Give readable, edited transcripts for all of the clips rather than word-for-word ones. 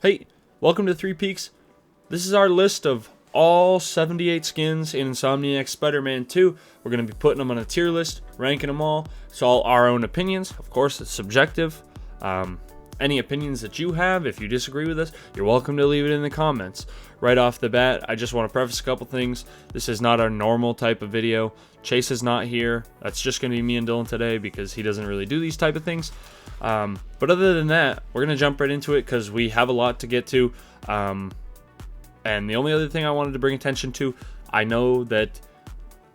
Hey, welcome to Three Peaks. This is our list of all 78 skins in Insomniac Spider-Man 2. We're going to be putting them on a tier list, ranking them all. It's all our own opinions. Of course, it's subjective. Any opinions that you have, if you disagree with us, you're welcome to leave it in the comments. Right off the bat, I just want to preface a couple things. This is not our normal type of video. Chase is not here. That's just going to be me and Dylan today because he doesn't really do these type of things. But other than that, we're going to jump right into it because we have a lot to get to. And the only other thing I wanted to bring attention to, I know that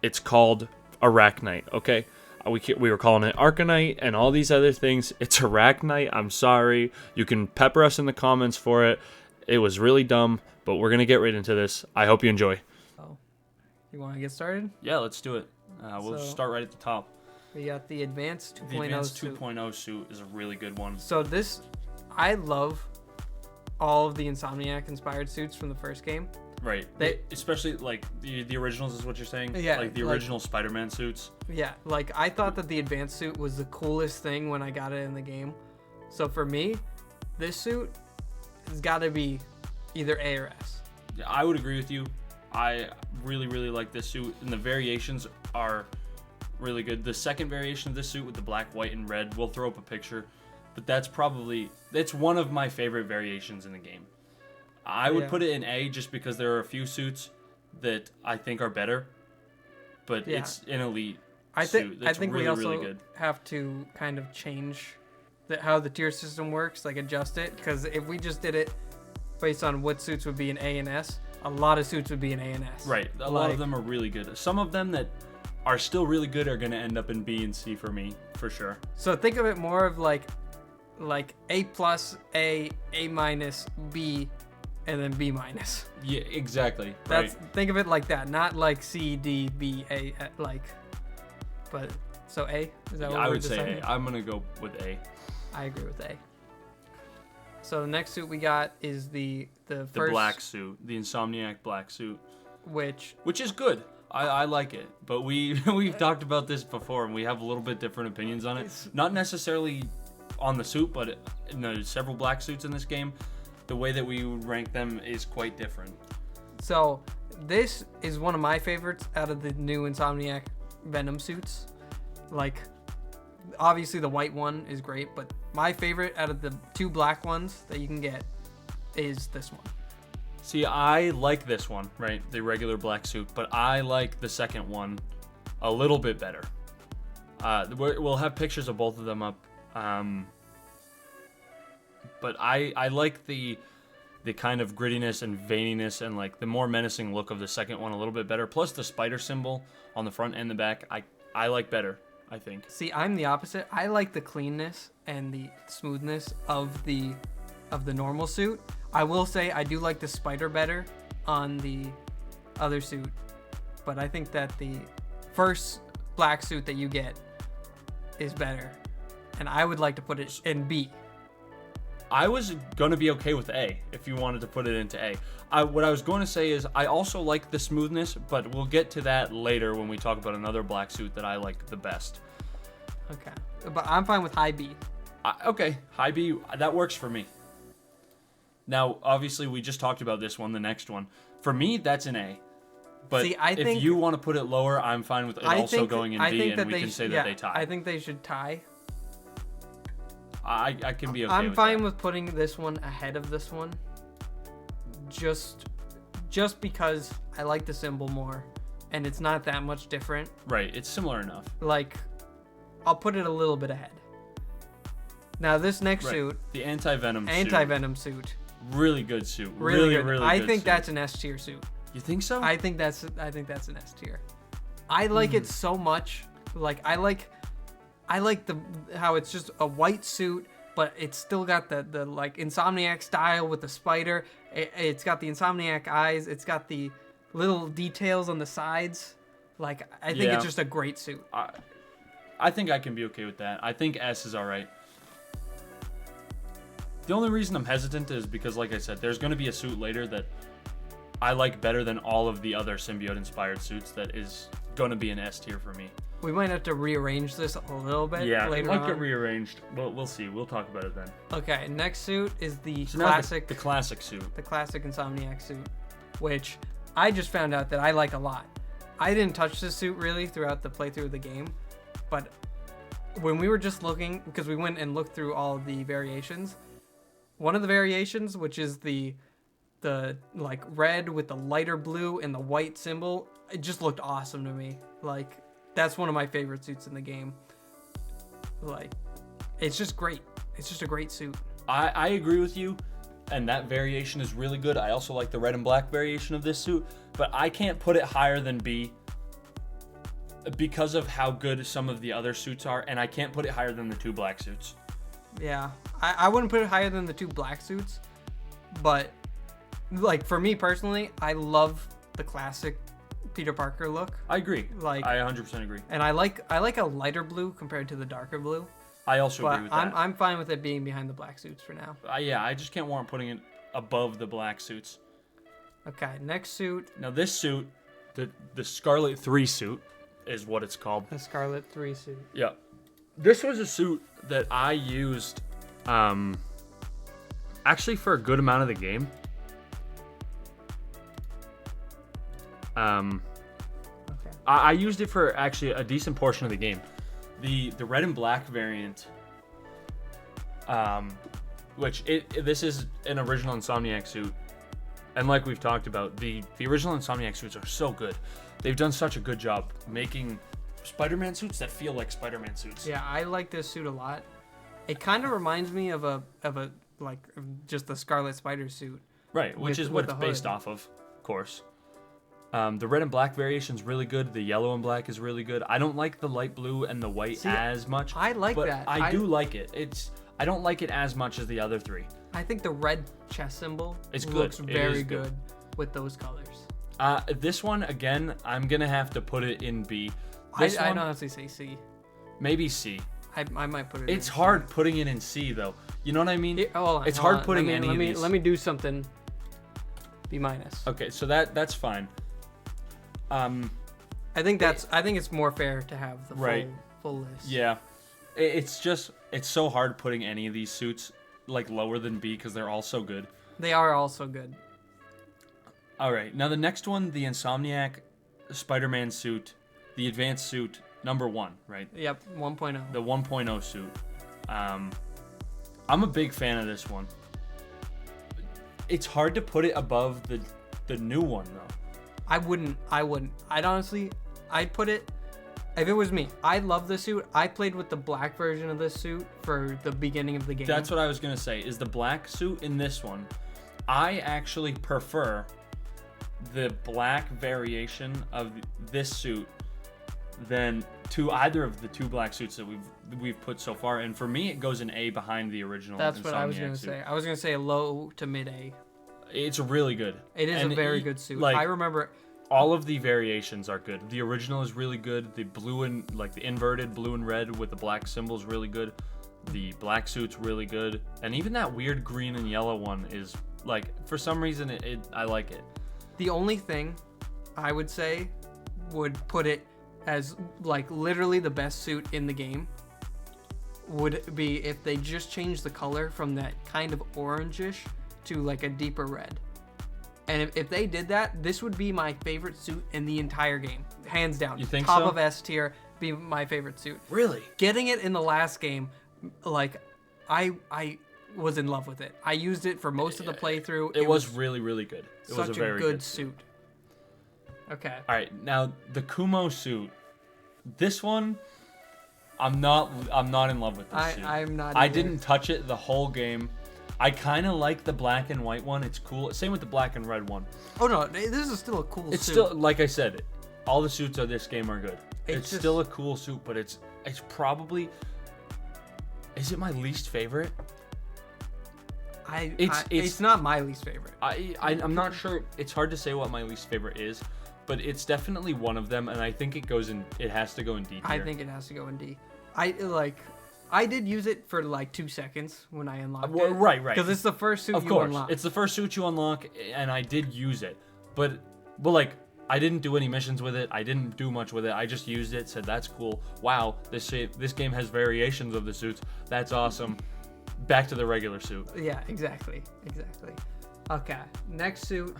it's called Arachnite, okay? We were calling it Arcanite and all these other things. It's Arachnite. I'm sorry. You can pepper us in the comments for it. It was really dumb, but we're going to get right into this. I hope you enjoy. Oh, you want to get started? Yeah, let's do it. We'll So- start right at the top. We got the Advanced 2.0 The Advanced suit. 2.0 suit is a really good one. So this, I love all of the Insomniac-inspired suits from the first game. Right. Especially, like, the originals is what you're saying? Yeah, Like, the like- original Spider-Man suits. Yeah, like, I thought that the Advanced suit was the coolest thing when I got it in the game. So for me, this suit has got to be either A or S. Yeah, I would agree with you. I really, really like this suit, and the variations are really good. The second variation of this suit with the black, white, and red, we'll throw up a picture, but that's one of my favorite variations in the game. I would put it in A just because there are a few suits that I think are better, but Yeah. it's an elite I suit. That's think really, we also really good. have to kind of change how the tier system works, like adjust it, because if we just did it based on what suits would be an A and S, a lot of suits would be an A and S. Right. A lot of them are really good. Some of them that are still really good are going to end up in B and C for me, for sure. So think of it more of like A plus, A minus, B, and then B minus. Yeah, exactly. That's Right. Think of it like that, not like C, D, B, A, like. But so A, is that what I we're would say deciding? A. I'm going to go with A. I agree with A. So the next suit we got is the The first black suit, the Insomniac black suit, which which is good. I like it, but we've talked about this before, and we have a little bit different opinions on it. Not necessarily on the suit, but in the several black suits in this game, the way that we would rank them is quite different. So this is one of my favorites out of the new Insomniac Venom suits. Like, obviously the white one is great, but my favorite out of the two black ones that you can get is this one. See, I like this one, right? The regular black suit, but I like the second one a little bit better. We'll have pictures of both of them up. But I like the kind of grittiness and veininess and like the more menacing look of the second one a little bit better. Plus the spider symbol on the front and the back, I like better, I think. See, I'm the opposite. I like the cleanness and the smoothness of the normal suit. I will say I do like the spider better on the other suit, but I think that the first black suit that you get is better, and I would like to put it in B. I was going to be okay with A if you wanted to put it into A. What I was going to say is I also like the smoothness, but we'll get to that later when we talk about another black suit that I like the best. Okay, but I'm fine with high B. Okay, high B, that works for me. Now, obviously, we just talked about this one, the next one. For me, that's an A. But See, I think- if you want to put it lower, I'm fine with it also going in B, and we can say that they tie. I think they should tie. I can be okay I'm with fine that. with putting this one ahead of this one, just because I like the symbol more, and it's not that much different. Right, it's similar enough. Like, I'll put it a little bit ahead. Now this next Right. suit, The Anti-Venom suit. suit, Really good suit. really good. Really I good think suit. that's an S tier suit. You think so? I think that's an S tier. I like it so much. Like I like how it's just a white suit, but it's still got the like Insomniac style with the spider. It's got the Insomniac eyes. It's got the little details on the sides. Like I think Yeah. it's just a great suit. I think I can be okay with that. I think S is alright. The only reason I'm hesitant is because, like I said, there's going to be a suit later that I like better than all of the other symbiote-inspired suits that is going to be an S tier for me. We might have to rearrange this a little bit later it might on. get rearranged, but we'll see. We'll talk about it then. Okay, next suit is the So now classic, the classic suit. the classic Insomniac suit, which I just found out that I like a lot. I didn't touch this suit really throughout the playthrough of the game, but when we were just looking, because we went and looked through all of the variations, one of the variations, which is the like red with the lighter blue and the white symbol, it just looked awesome to me. Like, that's one of my favorite suits in the game. Like, it's just great. It's just a great suit. I agree with you, and that variation is really good. I also like the red and black variation of this suit, but I can't put it higher than B because of how good some of the other suits are, and I can't put it higher than the 2 black suits. Yeah, I wouldn't put it higher than the 2 black suits, but like for me personally, I love the classic Peter Parker look. I agree. Like, I 100% agree. and I like a lighter blue compared to the darker blue. I also But agree with that. I'm fine with it being behind the black suits for now. Yeah, I just can't warrant putting it above the black suits. Okay, next suit, Now this suit, the Scarlet 3 suit, is what it's called. the Scarlet 3 suit. Yeah. This was a suit that I used actually for a good amount of the game. Okay. I used it for actually a decent portion of the game. The red and black variant, which this is an original Insomniac suit, and like we've talked about, the original Insomniac suits are so good. They've done such a good job making Spider-Man suits that feel like Spider-Man suits. Yeah, I like this suit a lot. It kind of reminds me of a like just the Scarlet Spider suit. Right, which With- is with what it's the based hood. off of course. The red and black variation is really good. The yellow and black is really good. I don't like the light blue and the white See, as much. I like but that. I do like it. I don't like it as much as the other 3. I think the red chest symbol It's good. looks It very is good. good with those colors. This one again, I'm gonna have to put it in B. This I'd one, honestly say C. maybe C. I might put it. It's in hard putting it in C though. You know what I mean? Hold on, it's hold hard on. putting let me, any let of me, these. Let me do something. B minus. Okay, so that's fine. I think it's more fair to have the Right. full list. Yeah, it's so hard putting any of these suits like lower than B because they're all so good. They are also good. All right, now the next one, the Insomniac Spider-Man suit, the advanced suit number 1, right? Yep, 1.0. The 1.0 suit. I'm a big fan of this one. It's hard to put it above the new one though. I wouldn't. I'd honestly, I'd put it. If it was me, I love this suit. I played with the black version of this suit for the beginning of the game. That's what I was gonna say. Is the black suit in this one? I actually prefer the black variation of this suit than to either of the 2 black suits that we've put so far. And for me, it goes an A behind the original. That's what I was Insomniac gonna suit. say. I was gonna say a low to mid A. It's really good. It is And a very good suit. Like, I remember. all of the variations are good. The original is really good. The blue and like the inverted blue and red with the black symbol is really good. The black suit's really good, and even that weird green and yellow one is like, for some reason I like it. The only thing I would say would put it as like literally the best suit in the game would be if they just changed the color from that kind of orangish to like a deeper red. And if they did that, this would be my favorite suit in the entire game. Hands down. You think Top so? of S tier, be my favorite suit. Really? Getting it in the last game, like, I was in love with it. I used it for most of the playthrough. It was really, really good. It was such a very good suit. Okay. All right, now the Kumo suit. This one, I'm not in love with this suit. I'm not I either. didn't touch it the whole game. I kind of like the black and white one. It's cool. Same with the black and red one. Oh no, this is still a cool It's suit. still, like I said, all the suits of this game are good. It's just- still a cool suit, but it's probably, is it my least favorite? It's not my least favorite. I'm not sure. It's hard to say what my least favorite is, but it's definitely one of them, and I think it has to go in D tier. I think it has to go in D. I did use it for like 2 seconds when I unlocked Well, it. right. Because it's the first suit Of you course, unlock. it's the first suit you unlock, and I did use it, but like I didn't do any missions with it. I didn't do much with it. I just used it, said that's cool. Wow, this game has variations of the suits. That's awesome. Back to the regular suit. Yeah, exactly. Okay, next suit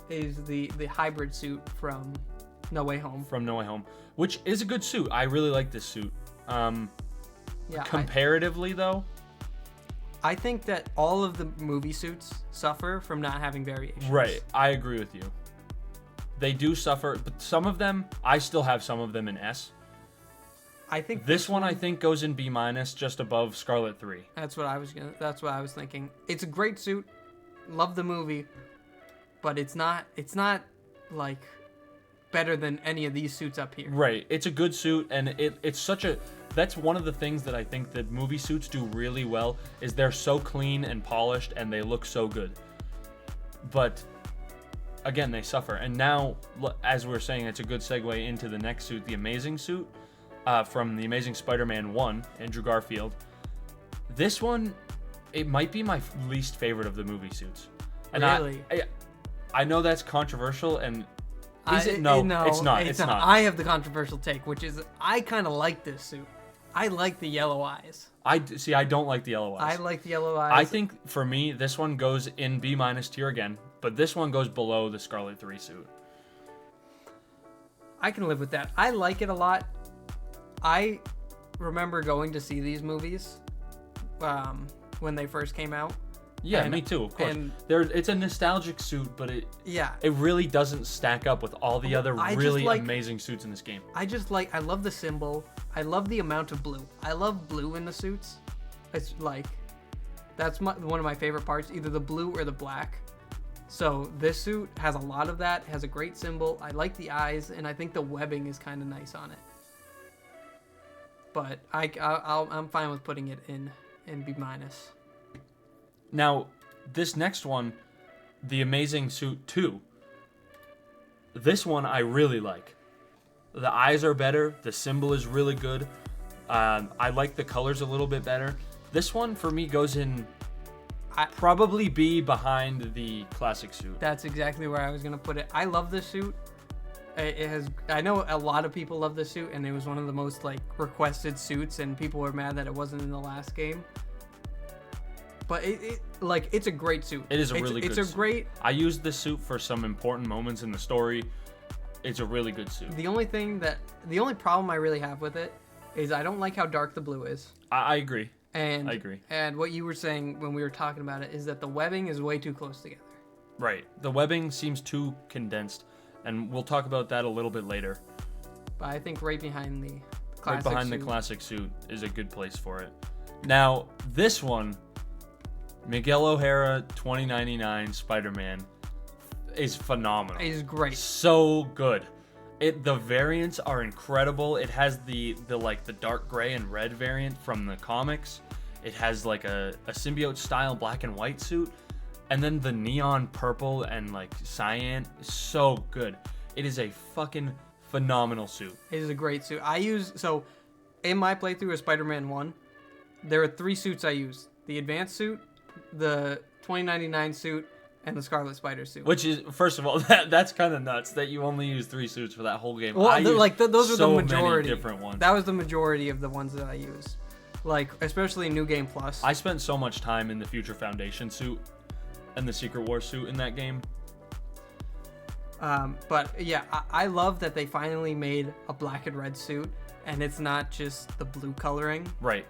is the hybrid suit from No Way Home. From No Way Home, which is a good suit. I really like this suit. Yeah, Comparatively, though, I think that all of the movie suits suffer from not having variations. right, I agree with you. They do suffer, but some of them, I still have some of them in S. I think This one, I think, goes in B-, just above Scarlet 3. That's what I was thinking. It's a great suit. Love the movie, but it's not like better than any of these suits up here. Right. It's a good suit, and it's such a... That's one of the things that I think that movie suits do really well, is they're so clean and polished, and they look so good. But, again, they suffer. And now, as we're saying, it's a good segue into the next suit, the Amazing suit, from The Amazing Spider-Man 1, Andrew Garfield. This one, it might be my least favorite of the movie suits. And Really? I know that's controversial, and... Is it? No, it's not. It's not. I have the controversial take, which is I kind of like this suit. I like the yellow eyes. I don't like the yellow eyes. I like the yellow eyes. I think, for me, this one goes in B- tier again, but this one goes below the Scarlet 3 suit. I can live with that. I like it a lot. I remember going to see these movies when they first came out. Yeah, me too, of course. It's a nostalgic suit, but it really doesn't stack up with all the other really amazing suits in this game. I love the symbol. I love the amount of blue. I love blue in the suits. It's like, that's one of my favorite parts, either the blue or the black. So this suit has a lot of that, has a great symbol. I like the eyes, and I think the webbing is kind of nice on it. But I'm fine with putting it in B-. Now, this next one, the Amazing Suit 2, this one I really like. The eyes are better. The symbol is really good. I like the colors a little bit better. This one, for me, goes in probably B behind the classic suit. That's exactly where I was going to put it. I love this suit. I know a lot of people love this suit, and it was one of the most requested suits, and people were mad that it wasn't in the last game. But it's a great suit. It is a really good suit. It's a great... I used this suit for some important moments in the story. It's a really good suit. The only problem I really have with it is I don't like how dark the blue is. I agree. I agree. And what you were saying when we were talking about it is that the webbing is way too close together. Right. The webbing seems too condensed, and we'll talk about that a little bit later. But I think right behind the classic suit is a good place for it. Now, this one... Miguel O'Hara 2099 Spider-Man is phenomenal. It's great. So good. The variants are incredible. It has the dark gray and red variant from the comics. It has a symbiote style black and white suit, and then the neon purple and cyan. So good. It is a fucking phenomenal suit. It is a great suit. In my playthrough of Spider-Man 1, there are 3 suits I use: the advanced suit, the 2099 suit, and the Scarlet Spider suit. Which is, first of all, that's kind of nuts that you only use 3 suits for that whole game. Well, those are the majority. Many different ones. That was the majority of the ones that I use. Especially New Game Plus. I spent so much time in the Future Foundation suit and the Secret Wars suit in that game. But yeah, I love that they finally made a black and red suit, and it's not just the blue coloring. Right.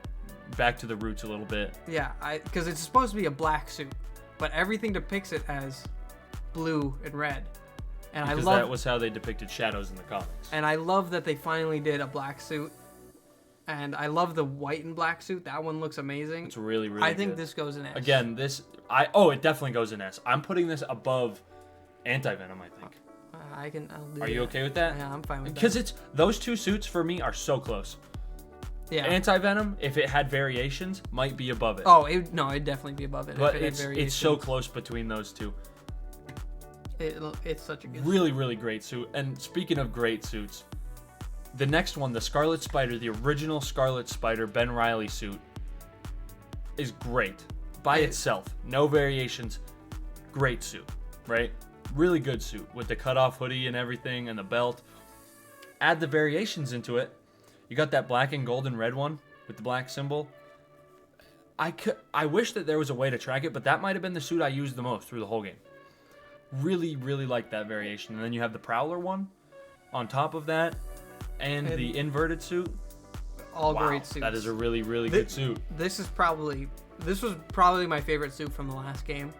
Back to the roots a little bit. Yeah, because it's supposed to be a black suit, but everything depicts it as blue and red. And because that was how they depicted shadows in the comics. And I love that they finally did a black suit. And I love the white and black suit. That one looks amazing. It's really, really I think good. this goes in S. Again, it definitely goes in S. I'm putting this above Anti-Venom, I think. I'll do Are you okay with that? Yeah, I'm fine with that. Because those 2 suits for me are so close. Yeah. Anti-Venom, if it had variations, might be above it. Oh, it'd definitely be above it. But if it had variations. It's so close between those 2. It's such a good really, really great suit. And speaking of great suits, the next one, the Scarlet Spider, the original Scarlet Spider Ben Reilly suit, is great by itself. No variations. Great suit, right? Really good suit with the cutoff hoodie and everything and the belt. Add the variations into it. You got that black and gold and red one with the black symbol. I wish that there was a way to track it, but that might have been the suit I used the most through the whole game. Really, really like that variation. And then you have the Prowler one on top of that, and the inverted suit. All great suits. That is a really, really good suit. This was probably my favorite suit from the last game.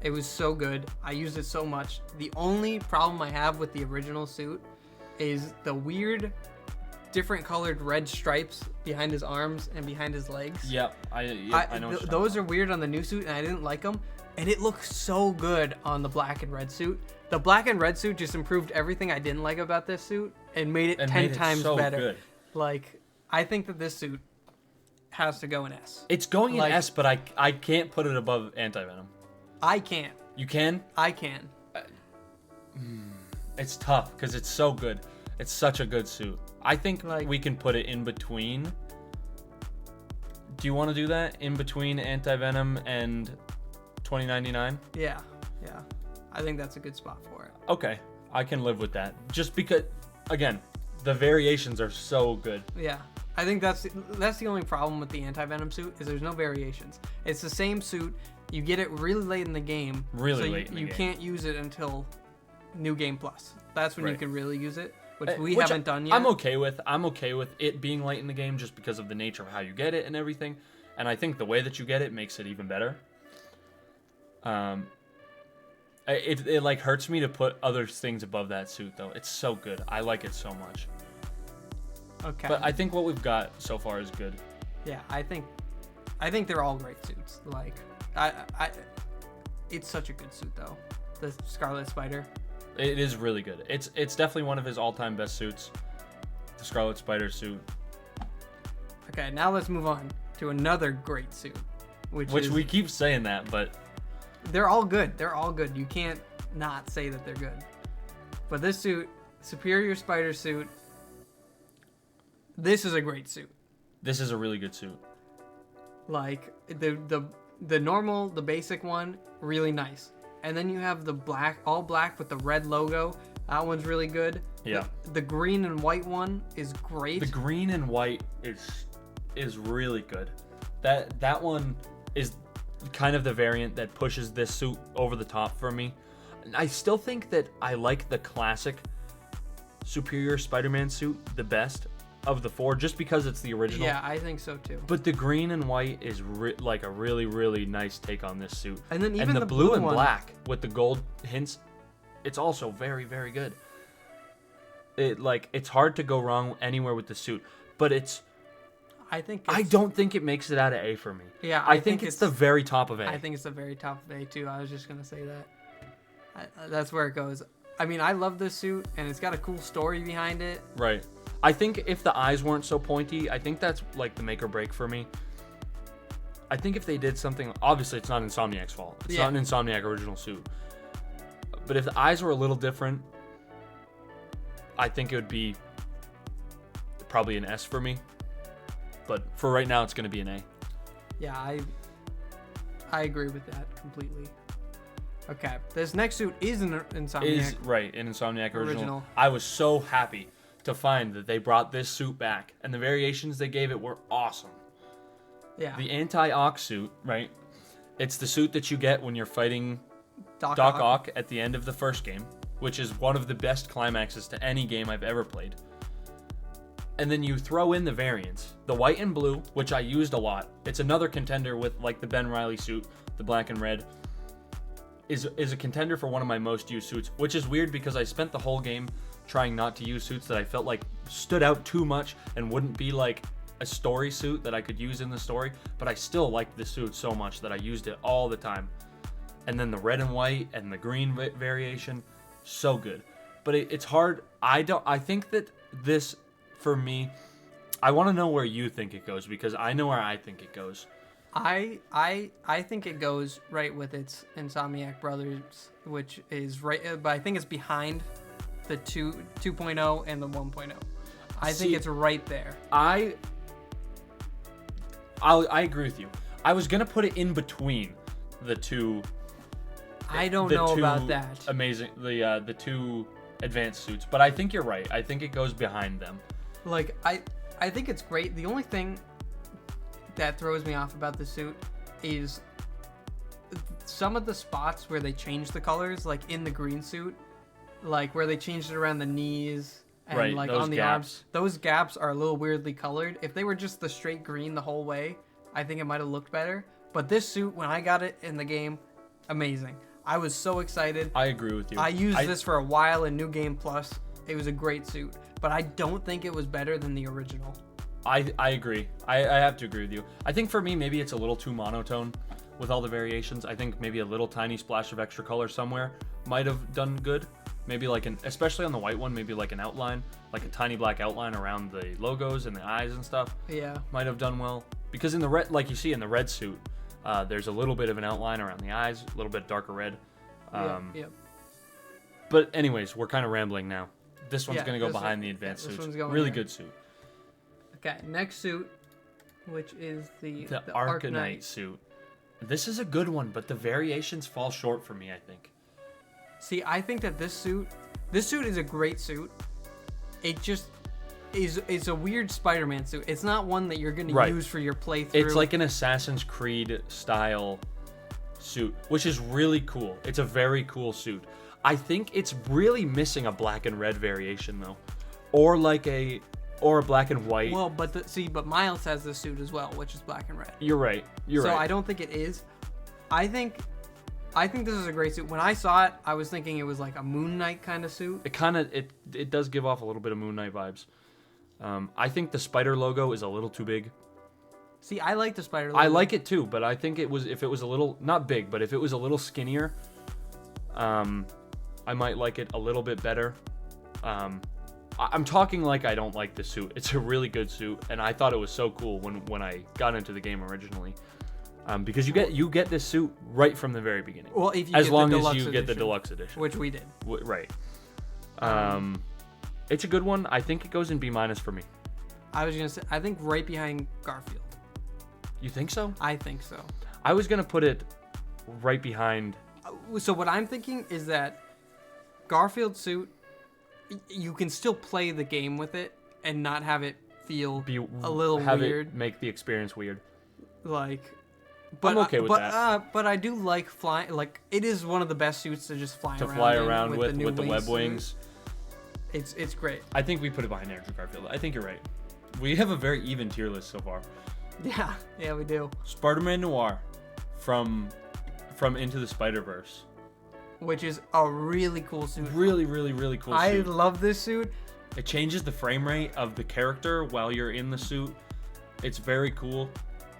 It was so good. I used it so much. The only problem I have with the original suit is the weird, different colored red stripes behind his arms and behind his legs. Yep, I know. Those are weird on the new suit, and I didn't like them. And it looks so good on the black and red suit. The black and red suit just improved everything I didn't like about this suit and made it 10 times so better. Good. Like, I think that this suit has to go in S. It's going in S, but I can't put it above Anti-Venom. I can't. You can? I can. It's tough because it's so good. It's such a good suit. I think we can put it in between. Do you want to do that? In between Anti-Venom and 2099? Yeah. I think that's a good spot for it. Okay. I can live with that. Just because, again, the variations are so good. Yeah. I think that's the only problem with the Anti-Venom suit is there's no variations. It's the same suit. You get it really late in the game. You can't use it until New Game Plus. That's when you can really use it, which we haven't done yet. I'm okay with it being late in the game just because of the nature of how you get it and everything. And I think the way that you get it makes it even better. It like hurts me to put other things above that suit though. It's so good. I like it so much. Okay. But I think what we've got so far is good. Yeah, I think they're all great suits. Like it's such a good suit though. The Scarlet Spider. It is really good. It's definitely one of his all-time best suits. The Scarlet Spider suit. Okay, now let's move on to another great suit, which we keep saying that, but they're all good. They're all good. You can't not say that they're good. But this suit, Superior Spider suit, this is a great suit. This is a really good suit. Like the normal, the basic one, really nice. And then you have the black, all black with the red logo. That one's really good. Yeah. The green and white one is great. The green and white is really good. That one is kind of the variant that pushes this suit over the top for me. I still think that I like the classic Superior Spider-Man suit the best of the four, just because it's the original. Yeah, I think so too. But the green and white is like a really, really nice take on this suit. And then even the blue and one, black with the gold hints, it's also very, very good. It's hard to go wrong anywhere with the suit, but I don't think it makes it out of A for me. Yeah, I think it's the very top of A. I think it's the very top of A too. I was just gonna say that. That's where it goes. I mean, I love this suit, and it's got a cool story behind it. Right. I think if the eyes weren't so pointy, I think that's like the make or break for me. I think if they did something, obviously it's not Insomniac's fault. It's not an Insomniac original suit. But if the eyes were a little different, I think it would be probably an S for me. But for right now, it's going to be an A. Yeah, I agree with that completely. Okay, this next suit is an Insomniac. An Insomniac original. I was so happy to find that they brought this suit back, and the variations they gave it were awesome. Yeah. The anti-Ock suit, right? It's the suit that you get when you're fighting Doc Ock at the end of the first game, which is one of the best climaxes to any game I've ever played. And then you throw in the variants. The white and blue, which I used a lot. It's another contender with like the Ben Reilly suit, the black and red. Is a contender for one of my most used suits, which is weird because I spent the whole game trying not to use suits that I felt like stood out too much and wouldn't be like a story suit that I could use in the story, but I still liked the suit so much that I used it all the time. And then the red and white and the green variation, so good. But it's hard. I think that this, for me, I want to know where you think it goes because I know where I think it goes. I think it goes right with its Insomniac Brothers, which is right, but I think it's behind the 2.0 and the 1.0. I think it's right there. I agree with you. I was gonna put it in between the two. I don't the know two about that. Amazing, the two advanced suits, but I think you're right. I think it goes behind them. Like I think it's great. The only thing that throws me off about the suit is some of the spots where they change the colors, like in the green suit, like where they changed it around the knees and Right, like those on the gaps. arms. Those gaps are a little weirdly colored. If they were just the straight green the whole way, I think it might have looked better. But this suit, when I got it in the game, amazing. I was so excited. I agree with you. I used this for a while in New Game Plus. It was a great suit, but I don't think it was better than the original. I agree. I have to agree with you. I think for me, maybe it's a little too monotone with all the variations. I think maybe a little tiny splash of extra color somewhere might have done good. Maybe like especially on the white one, maybe like an outline, like a tiny black outline around the logos and the eyes and stuff. Yeah. Might have done well. Because in the red, like you see in the red suit, there's a little bit of an outline around the eyes, a little bit darker red. Yeah. But anyways, we're kind of rambling now. This one's Yeah, going to go this behind one- the advanced this suits. one's going Really there. good suit. Okay, next suit, which is the Arcanite suit. This is a good one, but the variations fall short for me, I think. See, I think that this suit is a great suit. It just is a weird Spider-Man suit. It's not one that you're going to Right. use for your playthrough. It's like an Assassin's Creed style suit, which is really cool. It's a very cool suit. I think it's really missing a black and red variation though, or a black and white. well, but Miles has this suit as well, which is black and red. You're right. You're So right. I don't think it is. I think this is a great suit. When I saw it, I was thinking it was like a Moon Knight kind of suit. It does give off a little bit of Moon Knight vibes. I think the spider logo is a little too big. See, I like the spider. I like it too, but I think if it was a little not big, but if it was a little skinnier, I might like it a little bit better. I'm talking like I don't like the suit. It's a really good suit, and I thought it was so cool when I got into the game originally, because you get this suit right from the very beginning. Well, if you as get long the as deluxe you get the edition, deluxe edition, which we did. Right. It's a good one. I think it goes in B- for me. I was gonna say, I think right behind Garfield. You think so? I think so. I was gonna put it right behind. So what I'm thinking is that Garfield suit, you can still play the game with it and not have it feel a little have weird. It make the experience weird. Like, but I'm okay with that. But I do like flying. Like, it is one of the best suits to just fly around in with new the web suit. wings. It's great. I think we put it behind Andrew Garfield. I think you're right. We have a very even tier list so far. Yeah, we do. Spider-Man Noir from Into the Spider-Verse. Which is a really cool suit. Really, really, really cool I suit. love this suit. It changes the frame rate of the character while you're in the suit. It's very cool.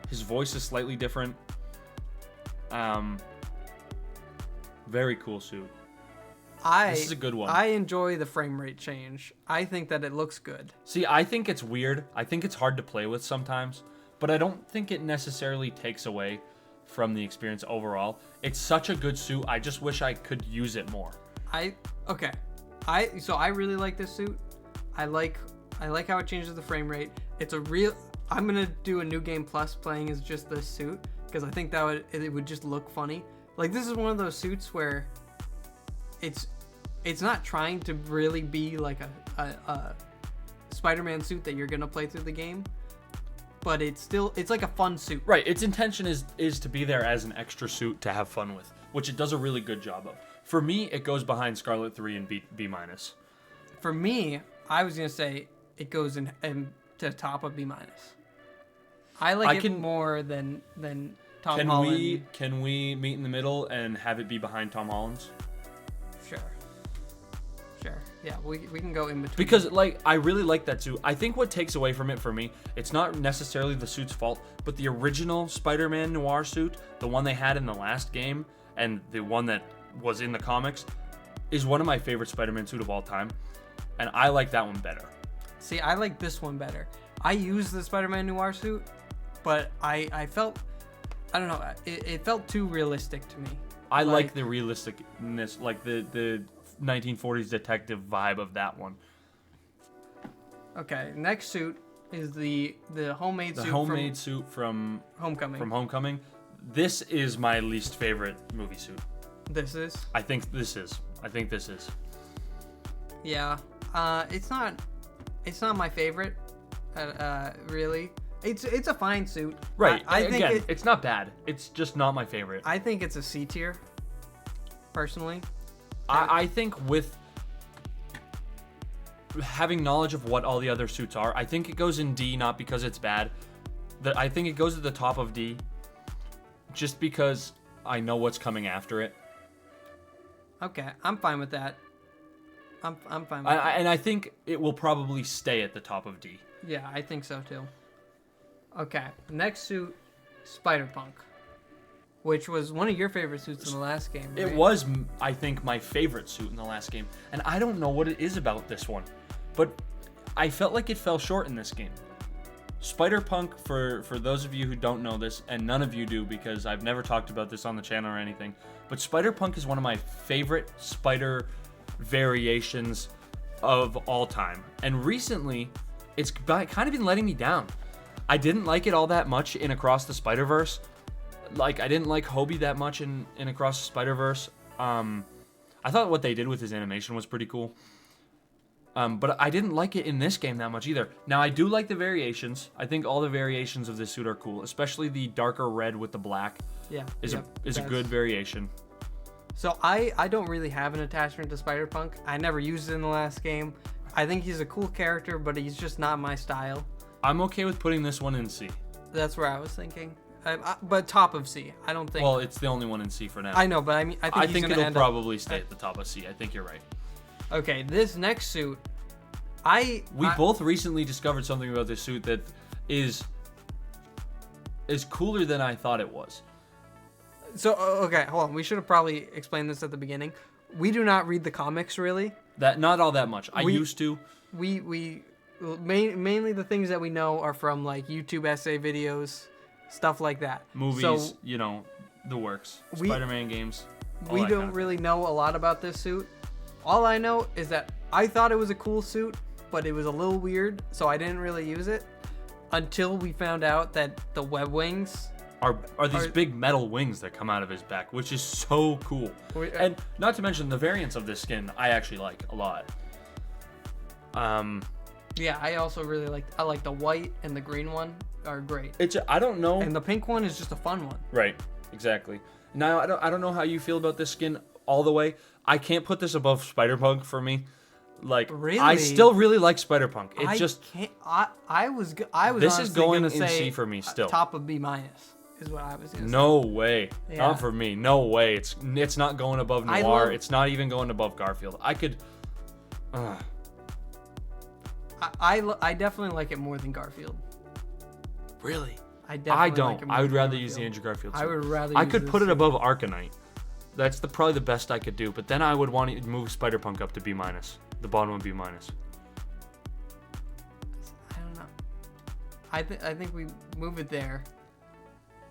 His voice is slightly different. Very cool suit. This is a good one. I enjoy the frame rate change. I think that it looks good. See, I think it's weird. I think it's hard to play with sometimes, but I don't think it necessarily takes away from the experience overall. It's such a good suit. I just wish I could use it more. I really like this suit. I like how it changes the frame rate. It's a real. I'm gonna do a New Game Plus playing as just this suit because I think it would just look funny. Like, this is one of those suits where it's not trying to really be like a Spider-Man suit that you're gonna play through the game, but it's like a fun suit. Right. Its intention is to be there as an extra suit to have fun with, which it does a really good job of. For me, it goes behind Scarlet 3 and B-. For me, I was gonna say it goes in to top of B-. I like it more than Tom Holland. Can we meet in the middle and have it be behind Tom Holland's? Sure. Yeah, we can go in between. Because, I really like that suit. I think what takes away from it for me, it's not necessarily the suit's fault, but the original Spider-Man Noir suit, the one they had in the last game, and the one that was in the comics, is one of my favorite Spider-Man suit of all time. And I like that one better. See, I like this one better. I used the Spider-Man Noir suit, but I felt, I don't know, it felt too realistic to me. I like the realisticness, like the 1940s detective vibe of that one. Okay, next suit is the homemade suit from Homecoming. Homecoming. This is my least favorite movie suit. This is. I think this is. Yeah. It's not my favorite. Really. It's a fine suit. Right. I think Again, it's not bad. It's just not my favorite. I think it's a C tier. Personally. I think with having knowledge of what all the other suits are, I think it goes in D, not because it's bad. I think it goes at the top of D just because I know what's coming after it. Okay, I'm fine with that. I'm fine with that. And I think it will probably stay at the top of D. Yeah, I think so too. Okay, next suit, Spider-Punk, which was one of your favorite suits in the last game, right? It was, I think, my favorite suit in the last game. And I don't know what it is about this one, but I felt like it fell short in this game. Spider-Punk, for those of you who don't know this, and none of you do because I've never talked about this on the channel or anything, but Spider-Punk is one of my favorite Spider variations of all time. And recently, it's kind of been letting me down. I didn't like it all that much in Across the Spider-Verse. Like, I didn't like Hobie that much in Across the Spider-Verse. I thought what they did with his animation was pretty cool. But I didn't like it in this game that much either. Now, I do like the variations. I think all the variations of this suit are cool, especially the darker red with the black. Yeah. Is a good variation. So I don't really have an attachment to Spider-Punk. I never used it in the last game. I think he's a cool character, but he's just not my style. I'm okay with putting this one in C. That's where I was thinking. But top of C. I don't think. Well, it's the only one in C for now. I know, but I mean, I think it'll probably stay at the top of C. I think you're right. Okay, this next suit, we both recently discovered something about this suit that is cooler than I thought it was. So okay, hold on. We should have probably explained this at the beginning. We do not read the comics really. Not all that much. I used to. Mainly the things that we know are from like YouTube essay videos, stuff like that. Movies, so, the works. Spider-Man games. We don't really know a lot about this suit. All I know is that I thought it was a cool suit, but it was a little weird, so I didn't really use it until we found out that the web wings are these big metal wings that come out of his back, which is so cool. And not to mention the variants of this skin I actually like a lot. Yeah, I also really like the white and the green one are great. I don't know. And the pink one is just a fun one. Right, exactly. Now I don't know how you feel about this skin all the way. I can't put this above Spider-Punk for me. Like, really? I still really like Spider-Punk. It just can't. I was. This is going in C for me still. Top of B minus is what I was gonna say. No way. Yeah. Not for me. No way. It's not going above Noir. It's not even going above Garfield. I could. I definitely like it more than Garfield. Really? I don't. Like I would rather use the Andrew Garfield suit. I would rather. I could put it above Arcanite. That's probably the best I could do. But then I would want to move Spider-Punk up to B minus. The bottom would be minus. I don't know. I think we move it there,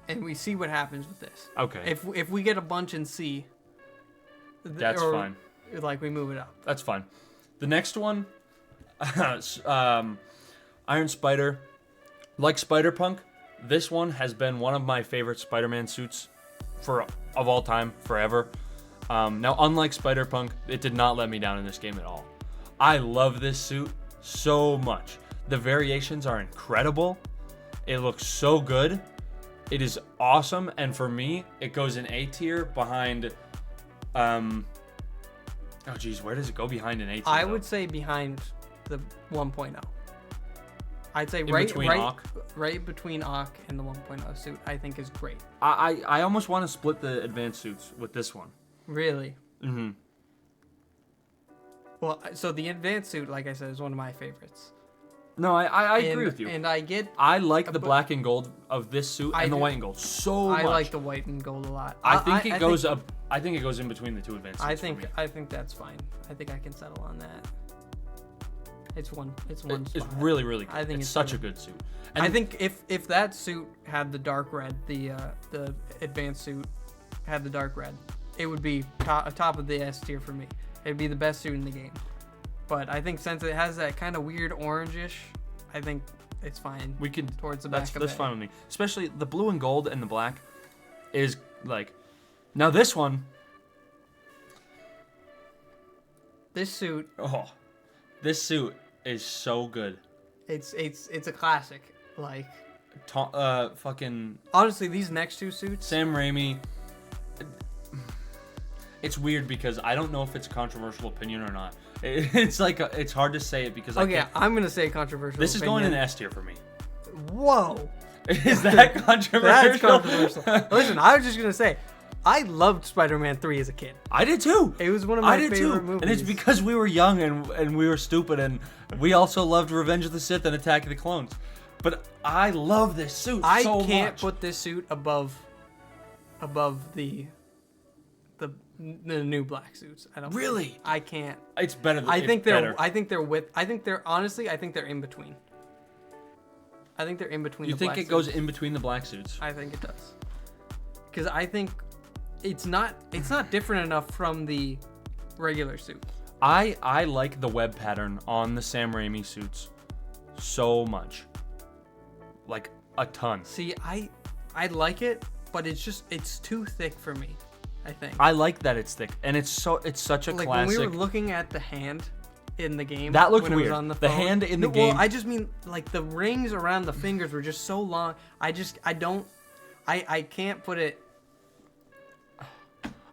and we see what happens with this. Okay. If we get a bunch in C, that's fine. Like we move it up. That's fine. The next one, Iron Spider. Like Spider-Punk, this one has been one of my favorite Spider-Man suits of all time, forever. Now, unlike Spider-Punk, it did not let me down in this game at all. I love this suit so much. The variations are incredible. It looks so good. It is awesome, and for me, it goes in A tier behind. Oh geez, where does it go behind an A tier? I would say behind the 1.0. I'd say right between Ock and the 1.0 suit. I think is great. I almost want to split the advanced suits with this one. Really? Mm-hmm. Well, so the advanced suit, like I said, is one of my favorites. No, I agree with you. And I like the black and gold of this suit and the white and gold so much. I like the white and gold a lot. I think it goes in between the two advanced suits. I think that's fine. I think I can settle on that. It's one spot. It's really, really good. I think it's such a good suit. And I think if that suit had the dark red, the advanced suit had the dark red, it would be top of the S tier for me. It'd be the best suit in the game. But I think since it has that kind of weird orangish, I think it's fine. We can towards the back of that's fine with me. Especially the blue and gold and the black is like. Now this one, This suit, Oh, this suit is so good. it's a classic. Like, Fucking honestly, these next two suits. Sam Raimi. It's weird because I don't know if it's a controversial opinion or not. It's like it's hard to say it because I Okay, can't. I'm gonna say controversial. This is going in opinion. S tier for me. Whoa, Is that controversial? that's controversial. Listen, I was just gonna say, I loved Spider-Man 3 as a kid. I did too. It was one of my I did favorite too. movies. And it's because we were young and we were stupid and we also loved Revenge of the Sith and Attack of the Clones. But I love this suit I so can't much. put this suit above the new black suits. I don't Really? I can't. It's better than I think they're better. I think they're honestly I think they're in between. I think they're in between. You the think black it goes suits. in between the black suits? I think it does. Because I think it's not different enough from the regular suit. I like the web pattern on the Sam Raimi suits so much. Like a ton. See, I like it, but it's too thick for me, I think. I like that it's thick and it's such a Like classic. when we were looking at the hand in the game, That looked when it was weird. on the The phone. hand in the No, game- Well, I just mean like the rings around the fingers were just so long. I can't put it.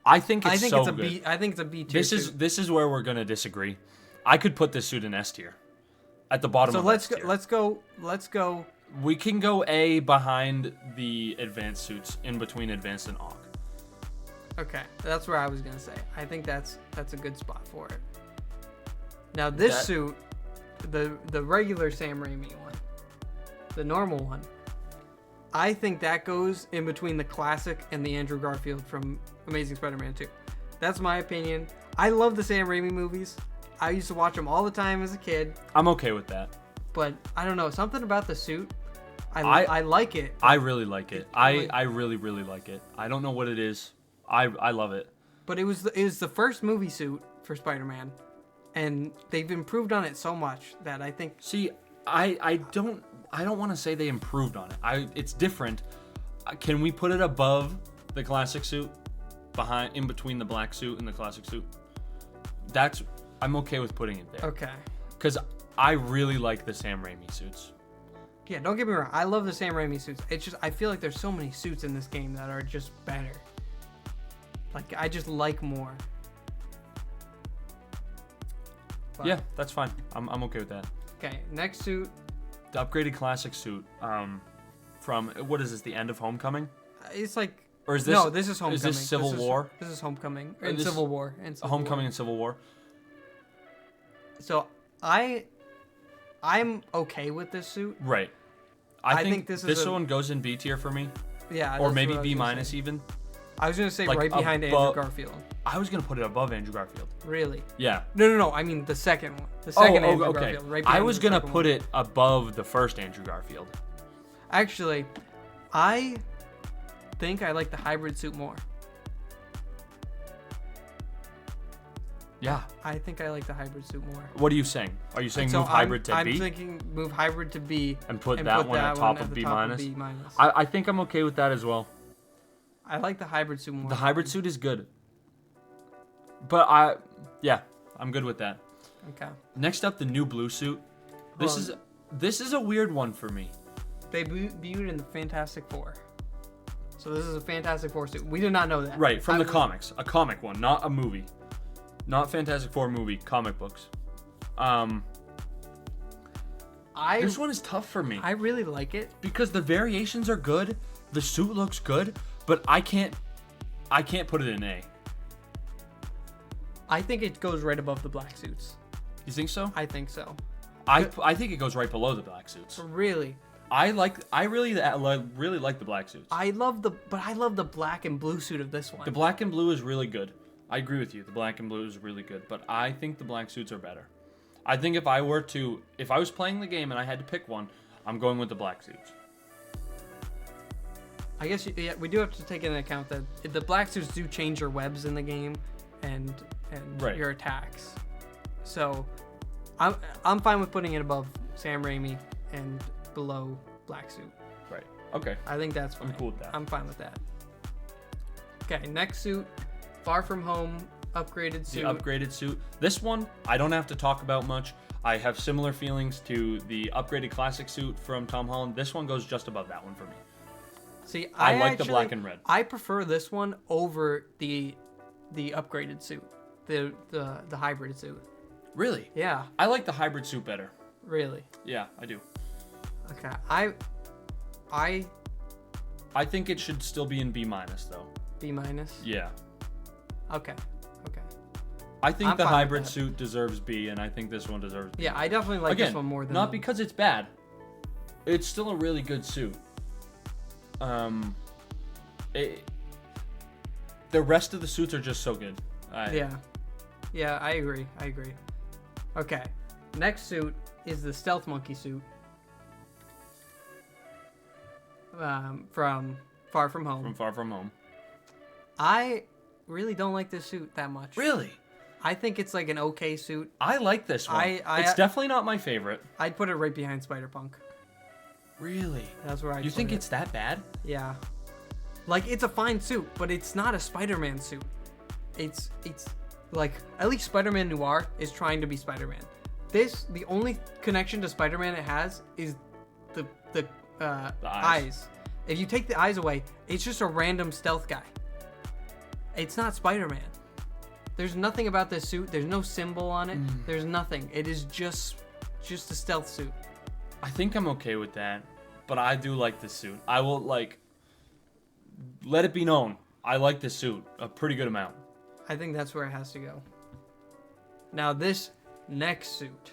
I think it's I think so it's a good. B. I think it's a B tier. This is where we're gonna disagree. I could put this suit in S tier, at the bottom. So of let's S go. tier. Let's go. We can go A behind the advanced suits, in between advanced and AUG. Okay, that's where I was gonna say. I think that's a good spot for it. Now this That- suit, the regular Sam Raimi one, the normal one, I think that goes in between the classic and the Andrew Garfield from Amazing Spider-Man 2. That's my opinion. I love the Sam Raimi movies. I used to watch them all the time as a kid, I'm okay with that. but I don't know, something about the suit. I I- like it. I really like it. Like- I really like it. I don't know what it is. I love it. But it was the first movie suit for Spider-Man, and they've improved on it so much that I think See, I don't want to say they improved on it. It's different. Can we put it above the classic suit, in between the black suit and the classic suit? I'm okay with putting it there. okay. Because I really like the Sam Raimi suits. Yeah, don't get me wrong. I love the Sam Raimi suits. It's just I feel like there's so many suits in this game that are just better. Like I just like more. But- Yeah, that's fine. I'm okay with that. Okay, next suit. The upgraded classic suit from, what is this, the end of Homecoming? It's like Or is this no, this is Homecoming. Is this Civil War? This is Homecoming. Or And this- Civil War. And Civil Homecoming War. and Civil War. So I'm okay with this suit. Right. I think this one goes in B tier for me, Yeah. or that's maybe what I was B gonna minus say. even. I was gonna say like right behind above- Andrew Garfield. I was gonna put it above Andrew Garfield. Really? Yeah. No. I mean the second one. The second Andrew okay. Garfield. Right I behind was the gonna second put one. it above the first Andrew Garfield. Actually, I think I like the hybrid suit more. Yeah. I think I like the hybrid suit more. What are you saying? Are you saying So move hybrid to I'm B thinking move hybrid to B and put that one at top of B minus? I think I'm okay with that as well. I like the hybrid suit more. The hybrid suit is good. But I'm good with that. Okay. Next up, the new blue suit. This is a weird one for me. They debuted in the Fantastic Four. So this is a Fantastic Four suit. We did not know that. Right, from I the was- comics. A comic one, not a movie. Not Fantastic Four movie, comic books. This one is tough for me I really like it. because the variations are good, the suit looks good, but I can't put it in A. I think it goes right above the black suits. You think so? I think so. I think it goes right below the black suits. Really. I really like the black suits. I love the black and blue suit of this one. The black and blue is really good. I agree with you. The black and blue is really good, but I think the black suits are better. I think if I was playing the game and I had to pick one, I'm going with the black suits. I guess we do have to take into account that the black suits do change your webs in the game and Right. your attacks. So I'm fine with putting it above Sam Raimi and below black suit. Right. Okay. I think that's fine. I'm cool with that. I'm fine with that. Okay, next suit, Far From Home, upgraded The suit. upgraded suit. This one, I don't have to talk about much. I have similar feelings to the upgraded classic suit from Tom Holland. This one goes just above that one for me. See, I like actually, the black and red. I prefer this one over the upgraded suit, the hybrid suit. Really? Yeah, I like the hybrid suit better. really. Yeah, I do. Okay, I think it should still be in B- though. B minus. Yeah. Okay. I think I'm the fine with hybrid that. suit deserves B, and I think this one deserves B. Yeah, I definitely like Again, this one more than not the- because it's bad. It's still a really good suit. The rest of the suits are just so good. Yeah, I agree. Okay, next suit is the Stealth Monkey suit from Far From Home. From Far From Home. I really don't like this suit that much. Really? I think it's like an okay suit. I like this one. I- It's definitely not my favorite. I'd put it right behind Spider-Punk. Really? That's where I. You think it's that bad? Yeah. Like, it's a fine suit, but it's not a Spider-Man suit. It's like, at least Spider-Man Noir is trying to be Spider-Man. The only connection to Spider-Man it has is the eyes. If you take the eyes away, it's just a random stealth guy. It's not Spider-Man. There's nothing about this suit. There's no symbol on it. There's nothing. It is just a stealth suit. I think I'm okay with that, but I do like this suit. I will, let it be known. I like this suit a pretty good amount. I think that's where it has to go. Now this next suit.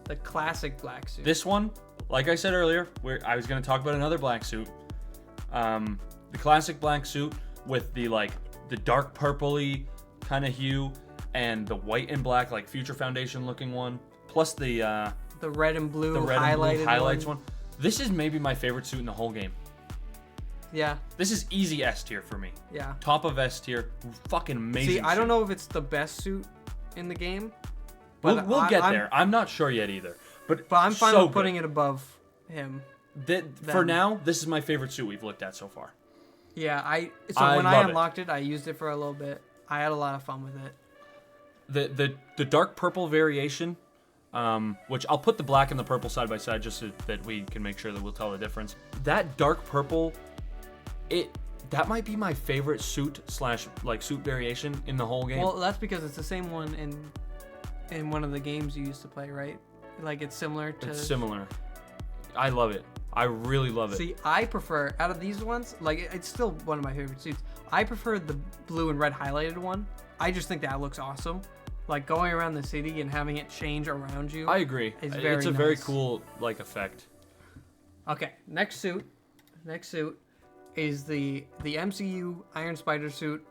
The classic black suit. This one, like I said earlier, I was going to talk about another black suit. The classic black suit with the dark purpley kind of hue and the white and black, Future Foundation looking one, plus the red and blue highlighted highlights one. This is maybe my favorite suit in the whole game. Yeah. This is easy S tier for me. Yeah. Top of S tier. Fucking amazing. See, I don't suit. know if it's the best suit in the game. We'll get there. I'm not sure yet either. But I'm fine so with putting it above him. For now, this is my favorite suit we've looked at so far. Yeah, I when I love it. unlocked it, I used it for a little bit. I had a lot of fun with it. The dark purple variation, which I'll put the black and the purple side by side just so that we can make sure that we'll tell the difference. That dark purple, that might be my favorite suit suit variation in the whole game. Well, that's because it's the same one in one of the games you used to play, right? Like it's similar to. It's similar. I love it. I really love it. See, I prefer out of these ones, it's still one of my favorite suits. I prefer the blue and red highlighted one. I just think that looks awesome. Like going around the city and having it change around you. I agree. It's a nice. very cool effect. Okay, next suit is the MCU Iron Spider suit.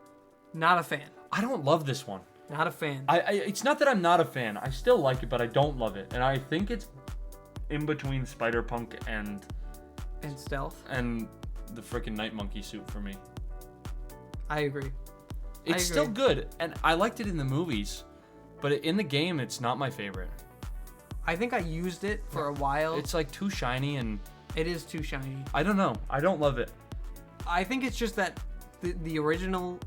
Not a fan. I don't love this one. Not a fan. It's not that I'm not a fan. I still like it, but I don't love it. And I think it's in between Spider-Punk and Stealth. and the freaking Night Monkey suit for me. I agree. It's still good, and I liked it in the movies, but in the game, it's not my favorite. I think I used it for a while. It's too shiny, and It is too shiny. I don't know. I don't love it. I think it's just that the original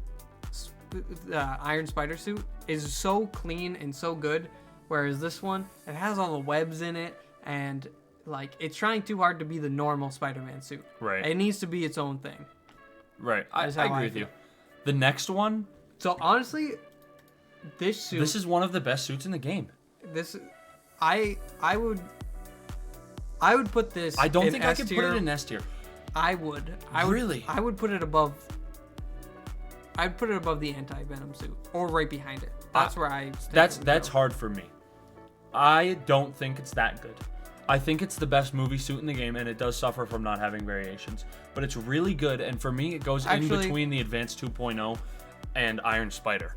Iron Spider suit is so clean and so good, whereas this one, it has all the webs in it, and it's trying too hard to be the normal Spider-Man suit. Right. It needs to be its own thing. Right. I That's how agree I with feel. you. The next one, So honestly, this suit. this is one of the best suits in the game. I would put this. I don't in think I S could put tier. it in S tier. I would. Really? I would put it above. I'd put it above the anti-venom suit, or right behind it. That's where I. That's hard for me. I don't think it's that good. I think it's the best movie suit in the game, and it does suffer from not having variations. But it's really good, and for me, it goes in between the Advanced 2.0 and Iron Spider.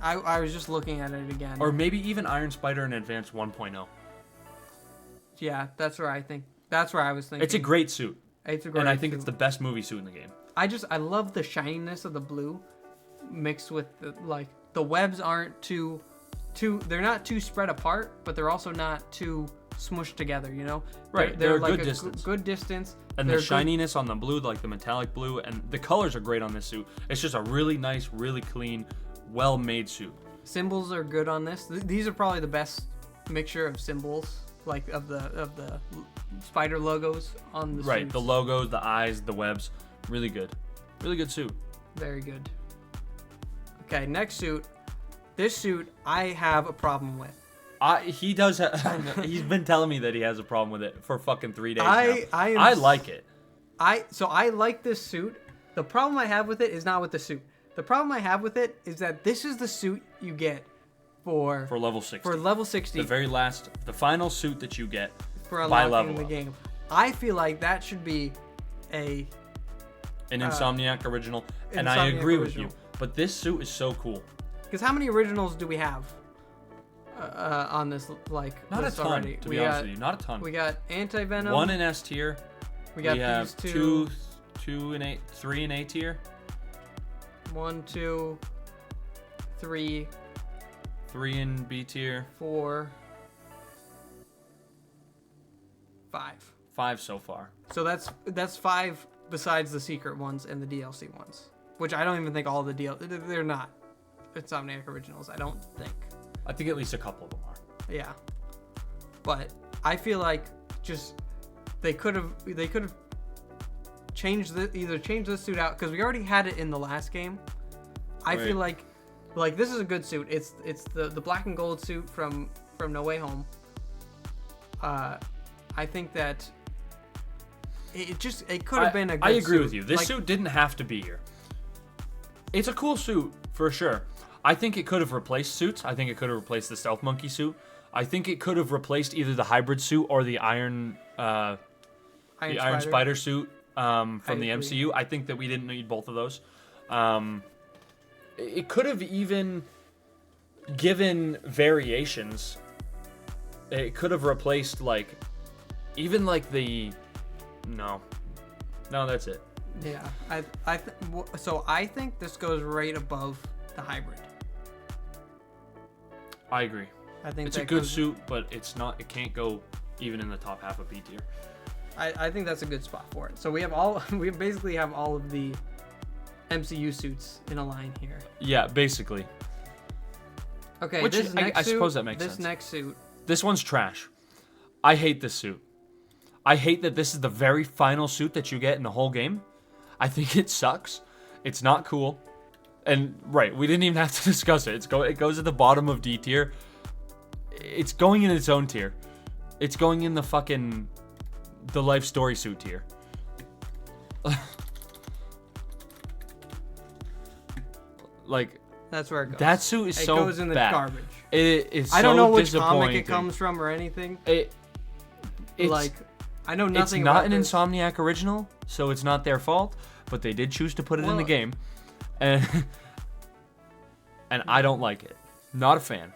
I was just looking at it again. Or maybe even Iron Spider and Advanced 1.0. Yeah, that's where I think. That's where I was thinking. It's a great suit, It's a great. and I think suit. it's the best movie suit in the game. I love the shininess of the blue, mixed with the webs aren't too. They're not too spread apart, but they're also not too smushed together, you know? Right, they're a good distance. Good distance. And They're the good- shininess on the blue, like the metallic blue, and the colors are great on this suit. It's just a really nice, really clean, well-made suit. Symbols are good on this. These are probably the best mixture of symbols, like of the spider logos on the Right, suits. the logos, the eyes, the webs, really good. Really good suit. Very good. Okay, next suit. This suit I have a problem with. He does. He's been telling me that he has a problem with it for fucking 3 days now. I like it. I like this suit. The problem I have with it is not with the suit. The problem I have with it is that this is the suit you get for level 60. For level 60. The final suit that you get for by unlocking level the up. game. I feel like that should be An Insomniac original, and I Insomniac agree with original. you. But this suit is so cool. Because how many originals do we have on this Not a list ton, already? to be honest with you. Not a ton. We got Anti-Venom. 1 in S tier. We got have these two. 3 in A tier. 1, 2, 3, 3 in B tier. 4, 5. 5 so far. So that's 5 besides the secret ones and the DLC ones, which I don't even think all the they're not Insomniac originals. I don't think. I think at least a couple of them are. Yeah, but I feel like just they could have changed this suit out because we already had it in the last game. I feel like this is a good suit. It's the black and gold suit from No Way Home. I think that it could have been a good I agree suit. with you. This suit didn't have to be here. It's a cool suit for sure. I think it could have replaced suits. I think it could have replaced the Stealth Monkey suit. I think it could have replaced either the hybrid suit or the Iron Spider suit from the MCU. I think that we didn't need both of those. It could have even given variations. It could have replaced No, that's it. Yeah, I think this goes right above the hybrid. I agree. I think It's a good suit, but it's not. It can't go even in the top half of B tier. I think that's a good spot for it. So we basically have all of the MCU suits in a line here. Yeah, basically. Okay, Which I suppose that makes this sense. next suit. This one's trash. I hate this suit. I hate that this is the very final suit that you get in the whole game. I think it sucks. It's not cool. And right, we didn't even have to discuss it. It goes at the bottom of D tier. It's going in its own tier. It's going in the life story suit tier. That's where it goes. That suit is so bad. It goes in the bad. garbage. It is so I don't know which disappointing. comic it comes from or anything. It's I know nothing It's not about an this. Insomniac original, so it's not their fault, but they did choose to put it in the game. And I don't like it. Not a fan.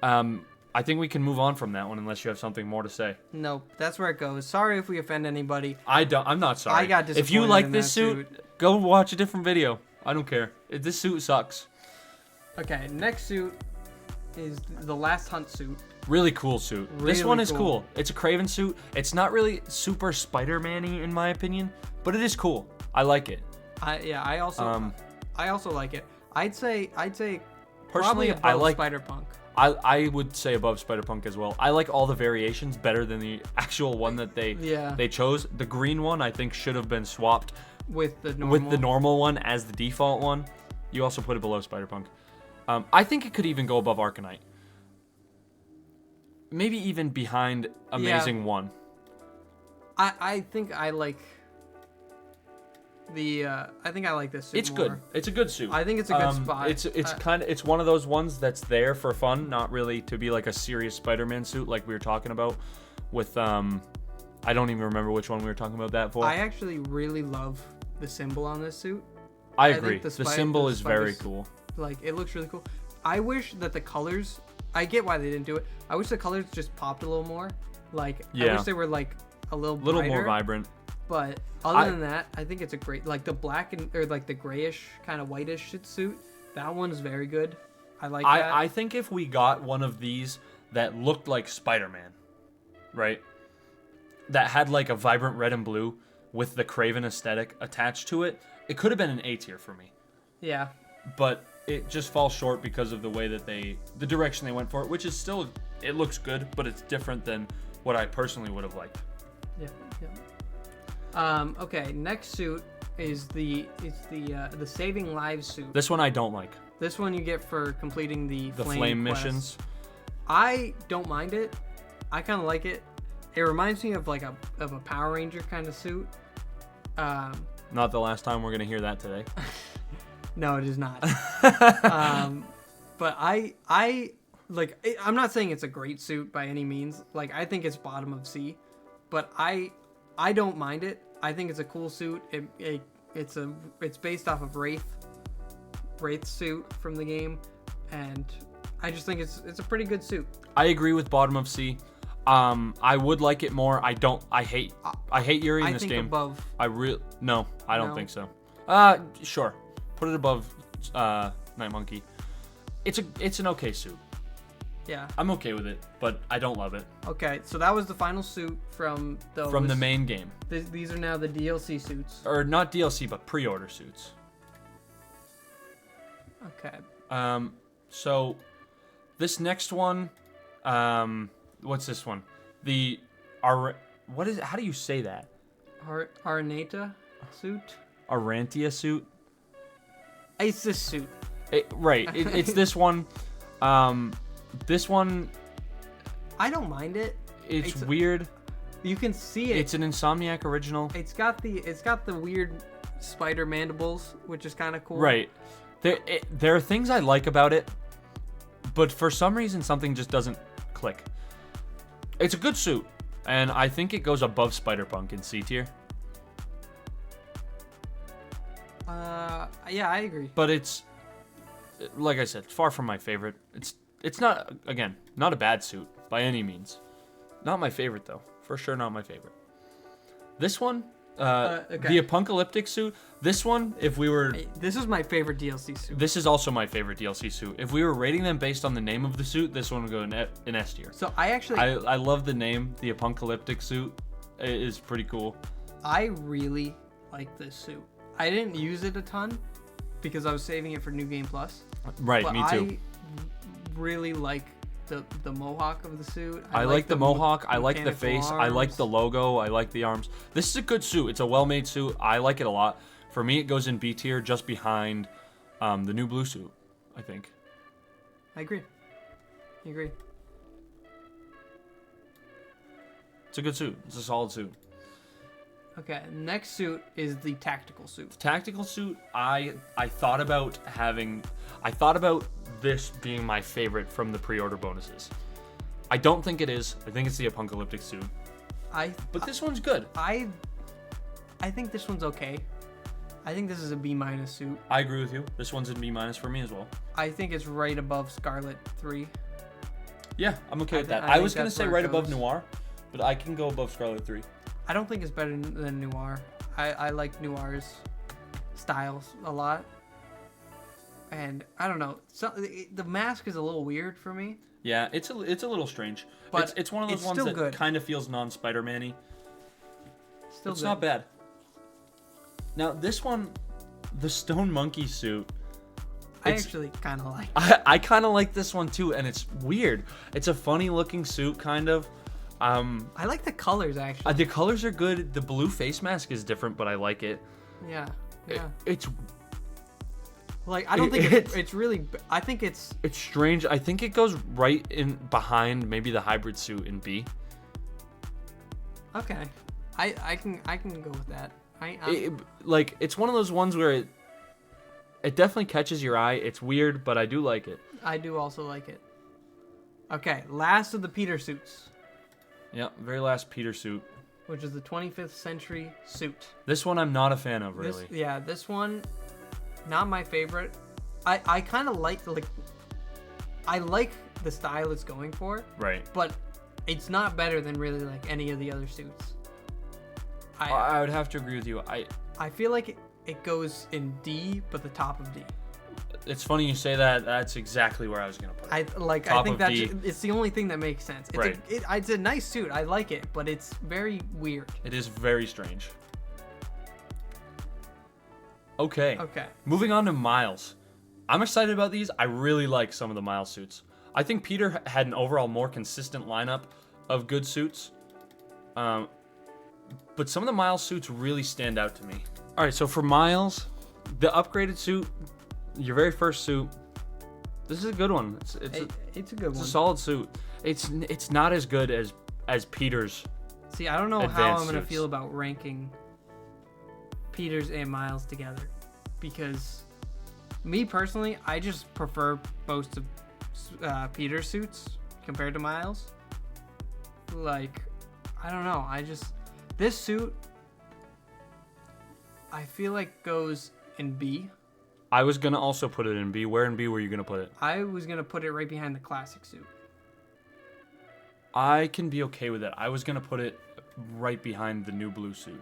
I think we can move on from that one unless you have something more to say. Nope, that's where it goes. Sorry if we offend anybody. I'm not sorry. I got disappointed. If you like in this that suit, go watch a different video. I don't care. This suit sucks. Okay, next suit is the Last Hunt suit. Really cool suit. This Really one is cool. cool. It's a Kraven suit. It's not really super Spider-Man-y in my opinion, but it is cool. I like it. I also like it. I'd say Personally, probably I above like Spider-Punk. I would say above Spider-Punk as well. I like all the variations better than the actual one that they chose. The green one I think should have been swapped with the normal one as the default one. You also put it below Spider-Punk. I think it could even go above Arcanite. Maybe even behind Amazing 1. I think I like this suit It's more. good. It's a good suit. I think it's a good spot. It's one of those ones that's there for fun, not really to be like a serious Spider-Man suit like we were talking about with I don't even remember which one we were talking about that for. I actually really love the symbol on this suit. I think agree. The symbol is very cool. Like, it looks really cool. I wish that the colors, I get why they didn't do it. I wish the colors just popped a little more. Like, I wish they were like a little more vibrant. But other than that, I think it's a great, like the black or like the grayish kind of whitish suit. That one's very good. I like that. I think if we got one of these that looked like Spider-Man, right? That had like a vibrant red and blue with the Kraven aesthetic attached to it, it could have been an A tier for me. Yeah. But it just falls short because of the way that the direction they went for it, which is still, it looks good, but it's different than what I personally would have liked. Yeah. Okay, next suit is the Saving Lives suit. This one I don't like. This one you get for completing the flame quest. missions. I don't mind it. I kind of like it. It reminds me of like a Power Ranger kind of suit. Not the last time we're gonna hear that today. No, it is not. But I like. I'm not saying it's a great suit by any means. Like, I think it's bottom of C, but I don't mind it. I think it's a cool suit. It's based off of Wraith's suit from the game, and I just think it's a pretty good suit. I agree with bottom of C. I would like it more. I hate Yuri in this game. Above. No, I don't No? think so. Sure. Put it above Night Monkey. It's an okay suit. Yeah. I'm okay with it, but I don't love it. Okay, so that was the final suit from those. From the main game. These are now the DLC suits. Or not DLC, but pre-order suits. Okay. So this next one, what's this one? What is it? How do you say that? Arnata suit? Arantia suit? It's this suit. It's this one. This one, I don't mind it. it's weird. You can see it. It's an Insomniac original. It's got the weird spider mandibles, which is kind of cool. Right. There are things I like about it, but for some reason something just doesn't click. It's a good suit, and I think it goes above Spider-Punk in C tier. Yeah, I agree. But it's, like I said, far from my favorite. It's not, again, not a bad suit by any means. Not my favorite though. For sure not my favorite. This one, Okay. the Apocalyptic suit. This one, if we were, This is my favorite DLC suit. this is also my favorite DLC suit. If we were rating them based on the name of the suit, this one would go in S tier. So I actually, I love the name. The Apocalyptic suit is pretty cool. I really like this suit. I didn't use it a ton because I was saving it for New Game Plus. Right, But me too. I really like the mohawk of the suit. I like the mohawk. I like the mechanical face. I like arms. the logo. I like the arms. This is a good suit. It's a well-made suit. I like it a lot. For me, it goes in B tier, just behind the new blue suit, I think. I agree. It's a good suit. It's a solid suit. Okay, next suit is the tactical suit. Tactical suit, I thought about this being my favorite from the pre-order bonuses. I don't think it is. I think it's the Apocalyptic suit. But this one's good. I think this one's okay. I think this is a B- suit. I agree with you. This one's in B- for me as well. I think it's right above Scarlet 3. Yeah, I'm okay with that. I I think was gonna that's say where it right above goes. Noir, but I can go above Scarlet 3. I don't think it's better than Noir. I like Noir's styles a lot. And I don't know. The mask is a little weird for me. Yeah, it's a little strange. But it's one of those it's ones still that good. kind of feels non-Spider-Man-y. Still It's good. not bad. Now this one, the Stone Monkey suit. I it's- actually kind of like. I kind of like this one too, and it's weird. It's a funny looking suit, kind of. I like the colors actually. The colors are good. The blue face mask is different, but I like it. Yeah. It's Like I don't think it's really. I think it's. It's strange. I think it goes right in behind maybe the hybrid suit in B. Okay. I can go with that. It's one of those ones where it definitely catches your eye. It's weird, but I do like it. I do also like it. Okay, last of the Peter suits, Yeah, very last Peter suit. which is the 25th century suit. This one I'm not a fan of, really. This one, not my favorite. I kind of like I like the style it's going for, Right. but it's not better than really like any of the other suits. I would have to agree with you. I feel like it goes in D, but the top of D. It's funny you say that. That's exactly where I was gonna put it. I Top think of that's D. it's the only thing that makes sense. It's Right. it's a nice suit. I like it, but it's very weird. It is very strange. Okay. Okay. Moving on to Miles. I'm excited about these. I really like some of the Miles suits. I think Peter had an overall more consistent lineup of good suits. But some of the Miles suits really stand out to me. All right, so for Miles, the upgraded suit, your very first suit, this is a good one. It's It's a good a one. solid suit. It's not as good as Peter's. See, I don't know how advanced I'm gonna suits. feel about ranking Peters and Miles together, because me personally, I just prefer most of Peter's suits compared to Miles. Like, I don't know. This suit, I feel like goes in B. I was gonna also put it in B. Where in B were you gonna put it? I was gonna put it right behind the classic suit. I can be okay with it. I was gonna put it right behind the new blue suit.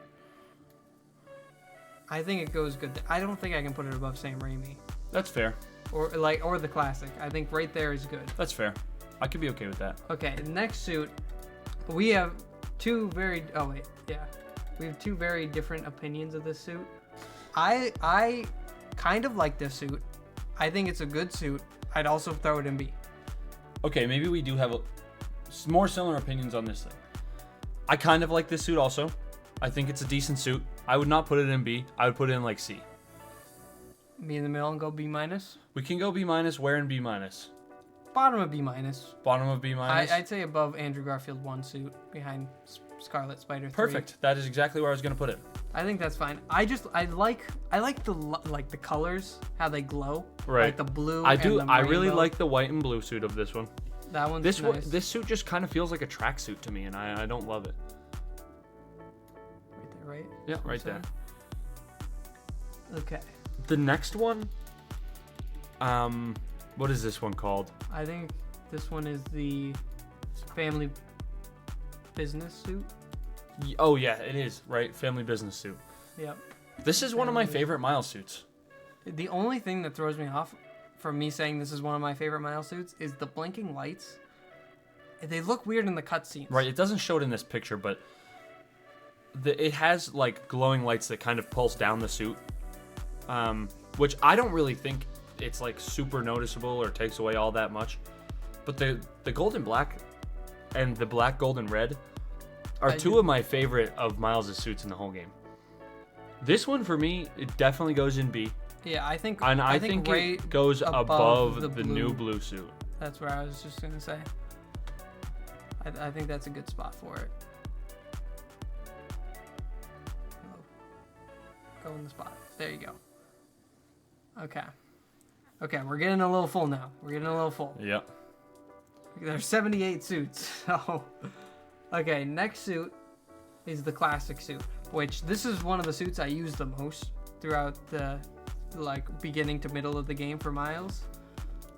I think it goes good. I don't think I can put it above Sam Raimi That's fair. or the classic. I think right there is good. That's fair. I could be okay with that. Okay, next suit, we have two very different opinions of this suit. I kind of like this suit. I think it's a good suit. I'd also throw it in B. Okay, maybe we do have more similar opinions on this thing. I kind of like this suit also. I think it's a decent suit. I would not put it in B. I would put it in like C. Me in the middle and go B minus. We can go B minus. Where in B minus? Bottom of B minus. Bottom of B minus. I'd say above Andrew Garfield 1 suit behind Scarlet Spider 3. Perfect. That is exactly where I was gonna put it. I think that's fine. I like the colors, how they glow. Right. Like the blue. I do. And the I really rainbow. like the white and blue suit of this one. that one's This nice. this suit just kind of feels like a tracksuit to me, and I don't love it. Right there, right? Yeah, That's what right I'm there. saying. Okay. The next one, what is this one called? I think this one is the family business suit. Oh yeah, it is, right? Family business suit. Yep. This is one of my Family- favorite Miles suits. The only thing that throws me off from me saying this is one of my favorite Miles suits is the blinking lights. They look weird in the cutscenes. Right, it doesn't show it in this picture, but it has like glowing lights that kind of pulse down the suit, which I don't really think it's like super noticeable or takes away all that much. But the gold and black and the black, gold, and red are two of my favorite of Miles' suits in the whole game. This one for me, it definitely goes in B, Yeah, I think. and I think right it goes above the new blue. blue suit. That's where I was just gonna say. I think that's a good spot for it. Go in the spot. There you go. Okay. Okay, we're getting a little full now. We're getting a little full. Yep. There's 78 suits. So, okay, next suit is the classic suit, which this is one of the suits I use the most throughout the beginning to middle of the game for Miles.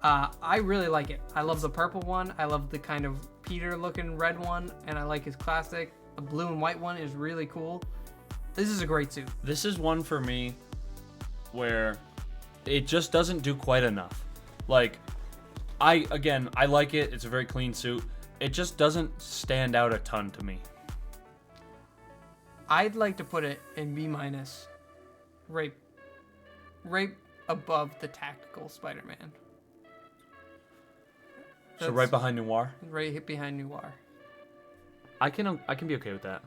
I really like it. I love the purple one. I love the kind of Peter looking red one, and I like his classic. The blue and white one is really cool. This is a great suit. This is one for me where it just doesn't do quite enough. Like, I like it. It's a very clean suit. It just doesn't stand out a ton to me. I'd like to put it in B minus, right above the tactical Spider-Man. So right behind Noir. Right behind Noir. I can be okay with that.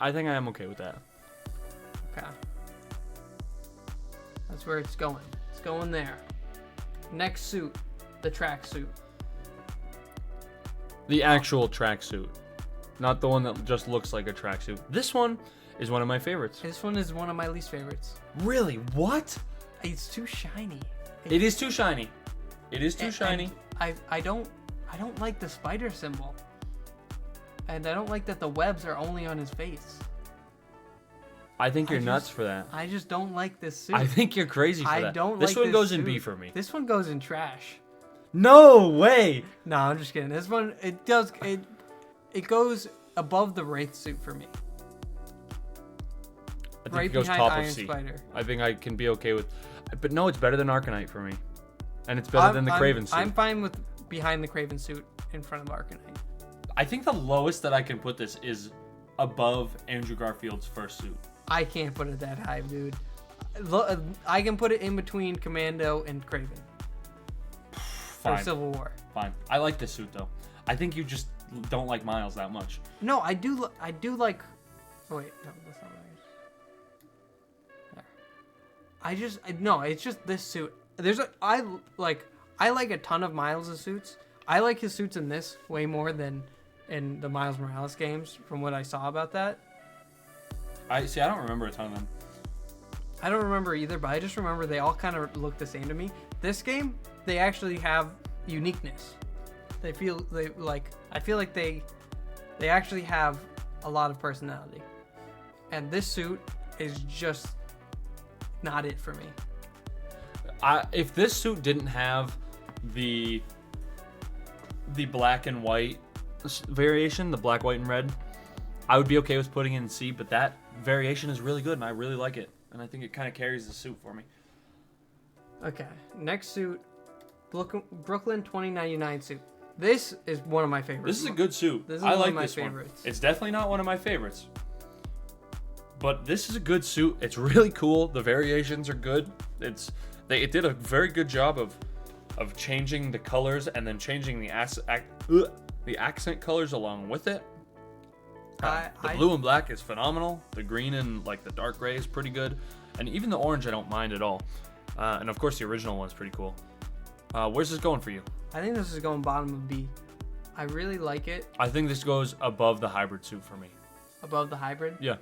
I think I am okay with that. Okay. That's where it's going. It's going there. Next suit, the track suit. The actual tracksuit, not the one that just looks like a tracksuit. This one is one of my favorites. This one is one of my least favorites. Really? What? It's too shiny. It is too shiny. It is too And- shiny. and I don't like the spider symbol. And I don't like that the webs are only on his face. I think you're I nuts just- for that. I just don't like this suit. I think you're crazy for I that. don't This like one this goes in B suit. for me. This one goes in trash. No way. No, I'm just kidding. This one, it goes above the Wraith suit for me. I think Right it goes behind top Iron of C. Spider. I think I can be okay with, but no, it's better than Arcanite for me, and it's better than the Craven suit. I'm fine with behind the Craven suit in front of Arcanite. I think the lowest that I can put this is above Andrew Garfield's first suit. I can't put it that high, dude. I can put it in between Commando and Craven. Or Fine. Civil War. Fine. I like this suit though. I think you just don't like Miles that much. No, I do like. Oh, wait, no, that's not right. There. No, it's just this suit. I like a ton of Miles' suits. I like his suits in this way more than in the Miles Morales games, from what I saw about that. I don't remember a ton of them. I don't remember either, but I just remember they all kind of look the same to me. This game, they actually have uniqueness. I feel like they actually have a lot of personality. And this suit is just not it for me. If this suit didn't have the black and white variation, the black, white, and red, I would be okay with putting it in C, but that variation is really good, and I really like it. And I think it kind of carries the suit for me. Okay, next suit, Brooklyn 2099 suit. This is one of my favorites. This is a good suit. This is I one like of my this favorites. one. It's definitely not one of my favorites. But this is a good suit. It's really cool. The variations are good. It did a very good job of changing the colors and then changing the accent colors along with it. The blue and black is phenomenal. The green and like the dark gray is pretty good. And even the orange I don't mind at all. And of course the original one's pretty cool. Where's this going for you? I think this is going bottom of B. I really like it. I think this goes above the hybrid suit for me. Above the hybrid? Yeah.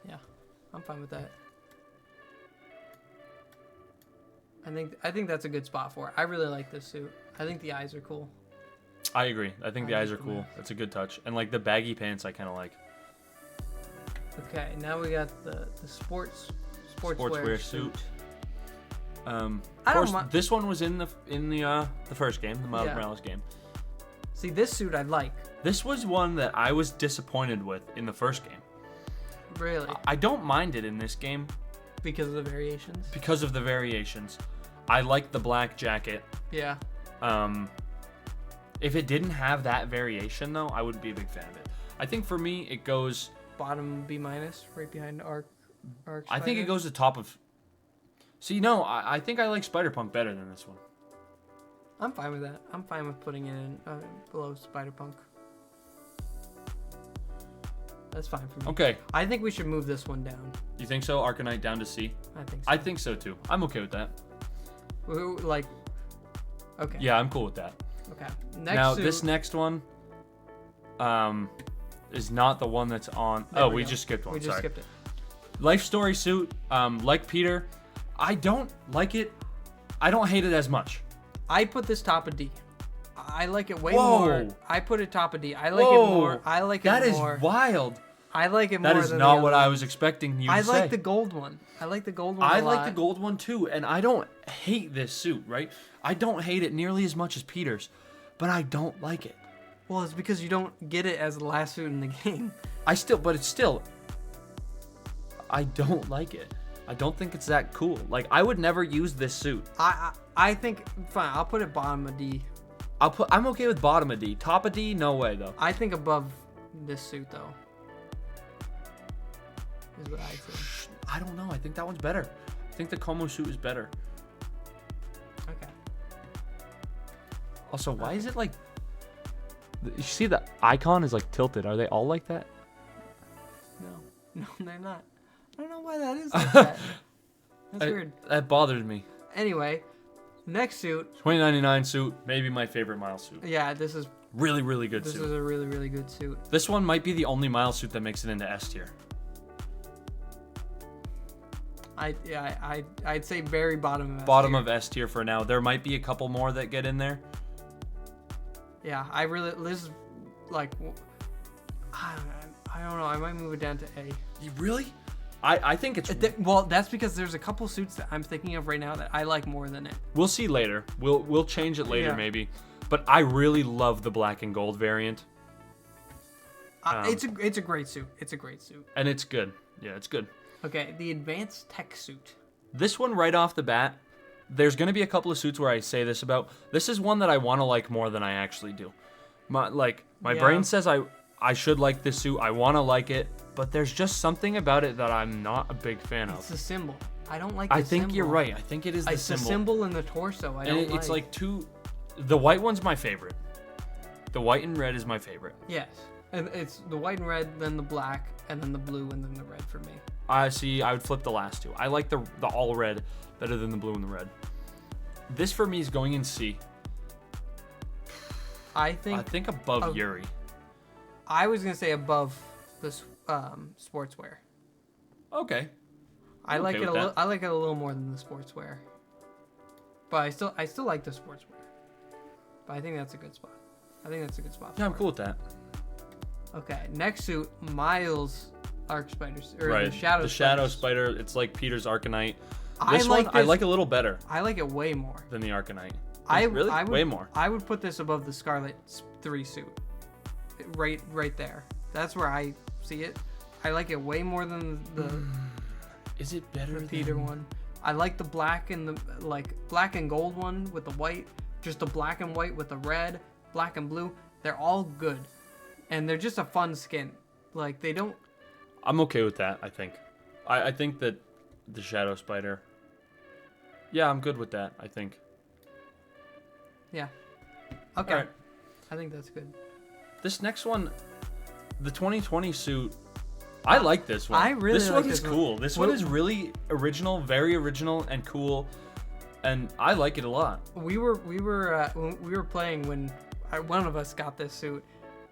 Yeah, I'm fine with that. I think that's a good spot for it. I really like this suit. I think the eyes are cool. I agree. I think the eyes are like cool. them. That's a good touch. And like the baggy pants I kind of like. Okay, now we got the sportswear suit. I Of don't course, mi- this one was in the first game, the Miles Yeah. Morales game. See, this suit I like. This was one that I was disappointed with in the first game. Really. I don't mind it in this game Because of the variations. because of the variations. I like the black jacket. Yeah. If it didn't have that variation though, I wouldn't be a big fan of it. I think for me it goes. Bottom B minus, right behind Arc. I think it Spider. goes to top of. See, no, I think I like Spider-Punk better than this one. I'm fine with that. I'm fine with putting it in below Spider-Punk. That's fine for me. Okay, I think we should move this one down. you think so? Arcanite down to C? I think so. I think so too. I'm okay with that. Like. Okay. Yeah, I'm cool with that. Okay. Next Now suit, this next one, is not the one that's on. There Oh, we we go. just skipped one. we just Sorry. skipped it. Life story suit. Like Peter, I don't like it. I don't hate it as much. I put this top of D. I like it way Whoa. more. I put it top of D. I like Whoa. it more. I like That it is more. wild. I like it That more is than not the what other I one. was expecting you to I say. like the gold one. I like the gold one. I a like lot. the gold one too, and I don't hate this suit, right? I don't hate it nearly as much as Peter's, but I don't like it. Well, it's because you don't get it as the last suit in the game. But it's still, I don't like it. I don't think it's that cool. Like, I would never use this suit. I think fine. I'll put it bottom of D. I'm okay with bottom of D. Top of D, no way though. I think above this suit though. Is what I say. I don't know. I think that one's better. I think the Como suit is better. Okay. Also, why is it like? You see the icon is like tilted. Are they all like that? No, they're not. I don't know why that is like that. That's weird. That bothered me. Anyway, next suit. 2099 suit, maybe my favorite Miles suit. Yeah, this is Really, really good this suit. is a really really good suit. This one might be the only Miles suit that makes it into S tier. I'd say very bottom of S Bottom tier. of S tier for now. There might be a couple more that get in there. Yeah, this is like I don't know. I might move it down to A. You really? I think it's. Well, that's because there's a couple suits that I'm thinking of right now that I like more than it. We'll see later. We'll change it later Yeah. maybe. But I really love the black and gold variant, It's a great suit. It's a great suit. and it's good. Yeah, it's good. Okay, the Advanced Tech Suit. This one right off the bat, there's going to be a couple of suits where I say this about. This is one that I want to like more than I actually do. My Yeah. brain says I should like this suit. I want to like it, but there's just something about it that I'm not a big fan It's of. the symbol. I don't like the I think symbol. you're right. I think it is the It's the symbol. symbol in the torso. I And don't it's like two. The white one's my favorite. The white and red is my favorite. Yes. And it's the white and red, then the black, and then the blue, and then the red for me. I see. I would flip the last two. I like the all red better than the blue and the red. This for me is going in C. I think above of- Yuri. I was gonna say above this sportswear. Okay. I I'm like okay it with that. I like it a little more than the sportswear. But I still like the sportswear. But I think that's a good spot. Yeah, I'm for it. cool with that. Okay, next suit, Miles Arc Spiders or Right. the Shadow. The Shadow Spiders. Spider. It's like Peter's Arcanite. I This like one I this- like a little better I like it way more. than the Arcanite. I really I would, way more. I would put this above the Scarlet 3 suit. Right there. That's where I see it. I like it way more than the Is it better the Peter one. I like the black and the black and gold one with the white, just the black and white with the red, black and blue. They're all good, and they're just a fun skin. Like they don't. I'm okay with that. I think. I think that the Shadow Spider. Yeah, I'm good with that. I think. Yeah. Okay. All right. I think that's good. This next one, the 2020 suit. I like this one. I really this like one is this one. cool. This one is really original, very original and cool, and I like it a lot. We were playing when one of us got this suit,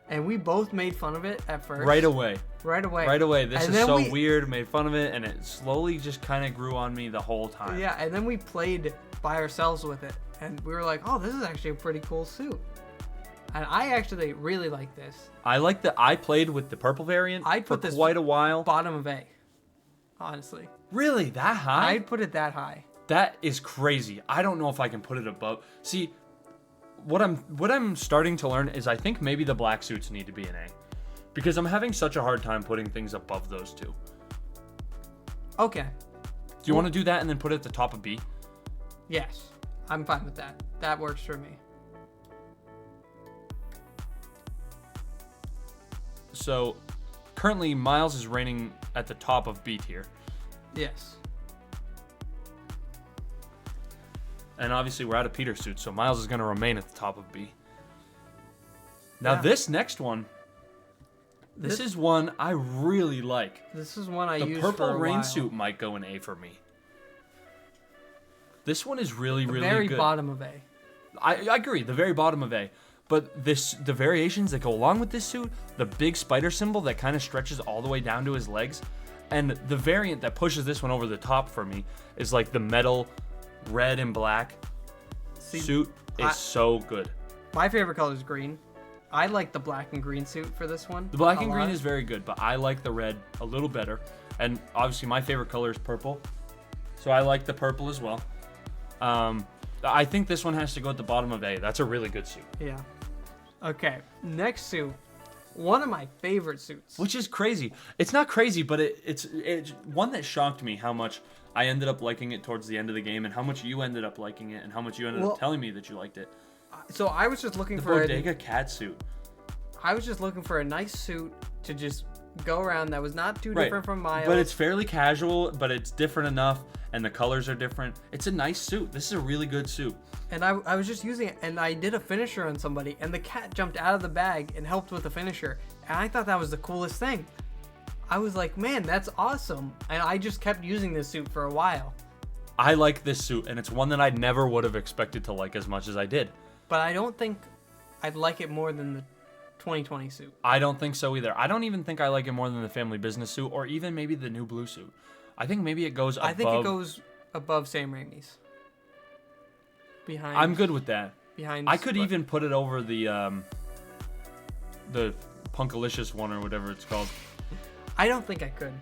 and we both made fun of it at first. Right away. Right away. Right away. This And is then so we- weird. Made fun of it, and it slowly just kind of grew on me the whole time. Yeah, and then we played by ourselves with it, and we were like, "Oh, this is actually a pretty cool suit." And I actually really like this. I played with the purple variant I'd for put this quite a while. Bottom of A, honestly. Really, that high? I'd put it that high. That is crazy. I don't know if I can put it above. See, what I'm starting to learn is I think maybe the black suits need to be an A, because I'm having such a hard time putting things above those two. Okay. Do you want to do that and then put it at the top of B? Yes, I'm fine with that. That works for me. So, currently Miles is reigning at the top of B tier, Yes. and obviously we're out of Peter's suit, so Miles is going to remain at the top of B. Now Yeah. this next one, this is one I really like. This is one I The used purple for a rain while. suit might go an A for me. This one is really, The really very good. bottom of A. I agree, the very bottom of A. But the variations that go along with this suit, the big spider symbol that kind of stretches all the way down to his legs, and the variant that pushes this one over the top for me is like the metal red and black See, suit is so good. my favorite color is green. I like the black and green suit for this one. The black a and green lot. is very good, but I like the red a little better. And obviously my favorite color is purple, so I like the purple as well. I think this one has to go at the bottom of A. That's a really good suit. Yeah. Okay. Next suit. One of my favorite suits. Which is crazy. It's not crazy, but it's one that shocked me how much I ended up liking it towards the end of the game, and how much you ended up liking it, and how much you ended Well, up telling me that you liked it. So I was just looking The for Bodega cat suit. a nice suit to just go around that was not too Right. different from Miles. But it's fairly casual, but it's different enough, and the colors are different. It's a nice suit. This is a really good suit. And I was just using it, and I did a finisher on somebody, and the cat jumped out of the bag and helped with the finisher. And I thought that was the coolest thing. I was like, man, that's awesome. And I just kept using this suit for a while. I like this suit, and it's one that I never would have expected to like as much as I did. But I don't think I'd like it more than the 2020 suit. I don't think so either. I don't even think I like it more than the family business suit, or even maybe the new blue suit. I think maybe it goes above. I think it goes above Sam Raimi's. Behind. I'm good with that. Behind. I could but- even put it over the Punkalicious one or whatever it's called. I don't think I could.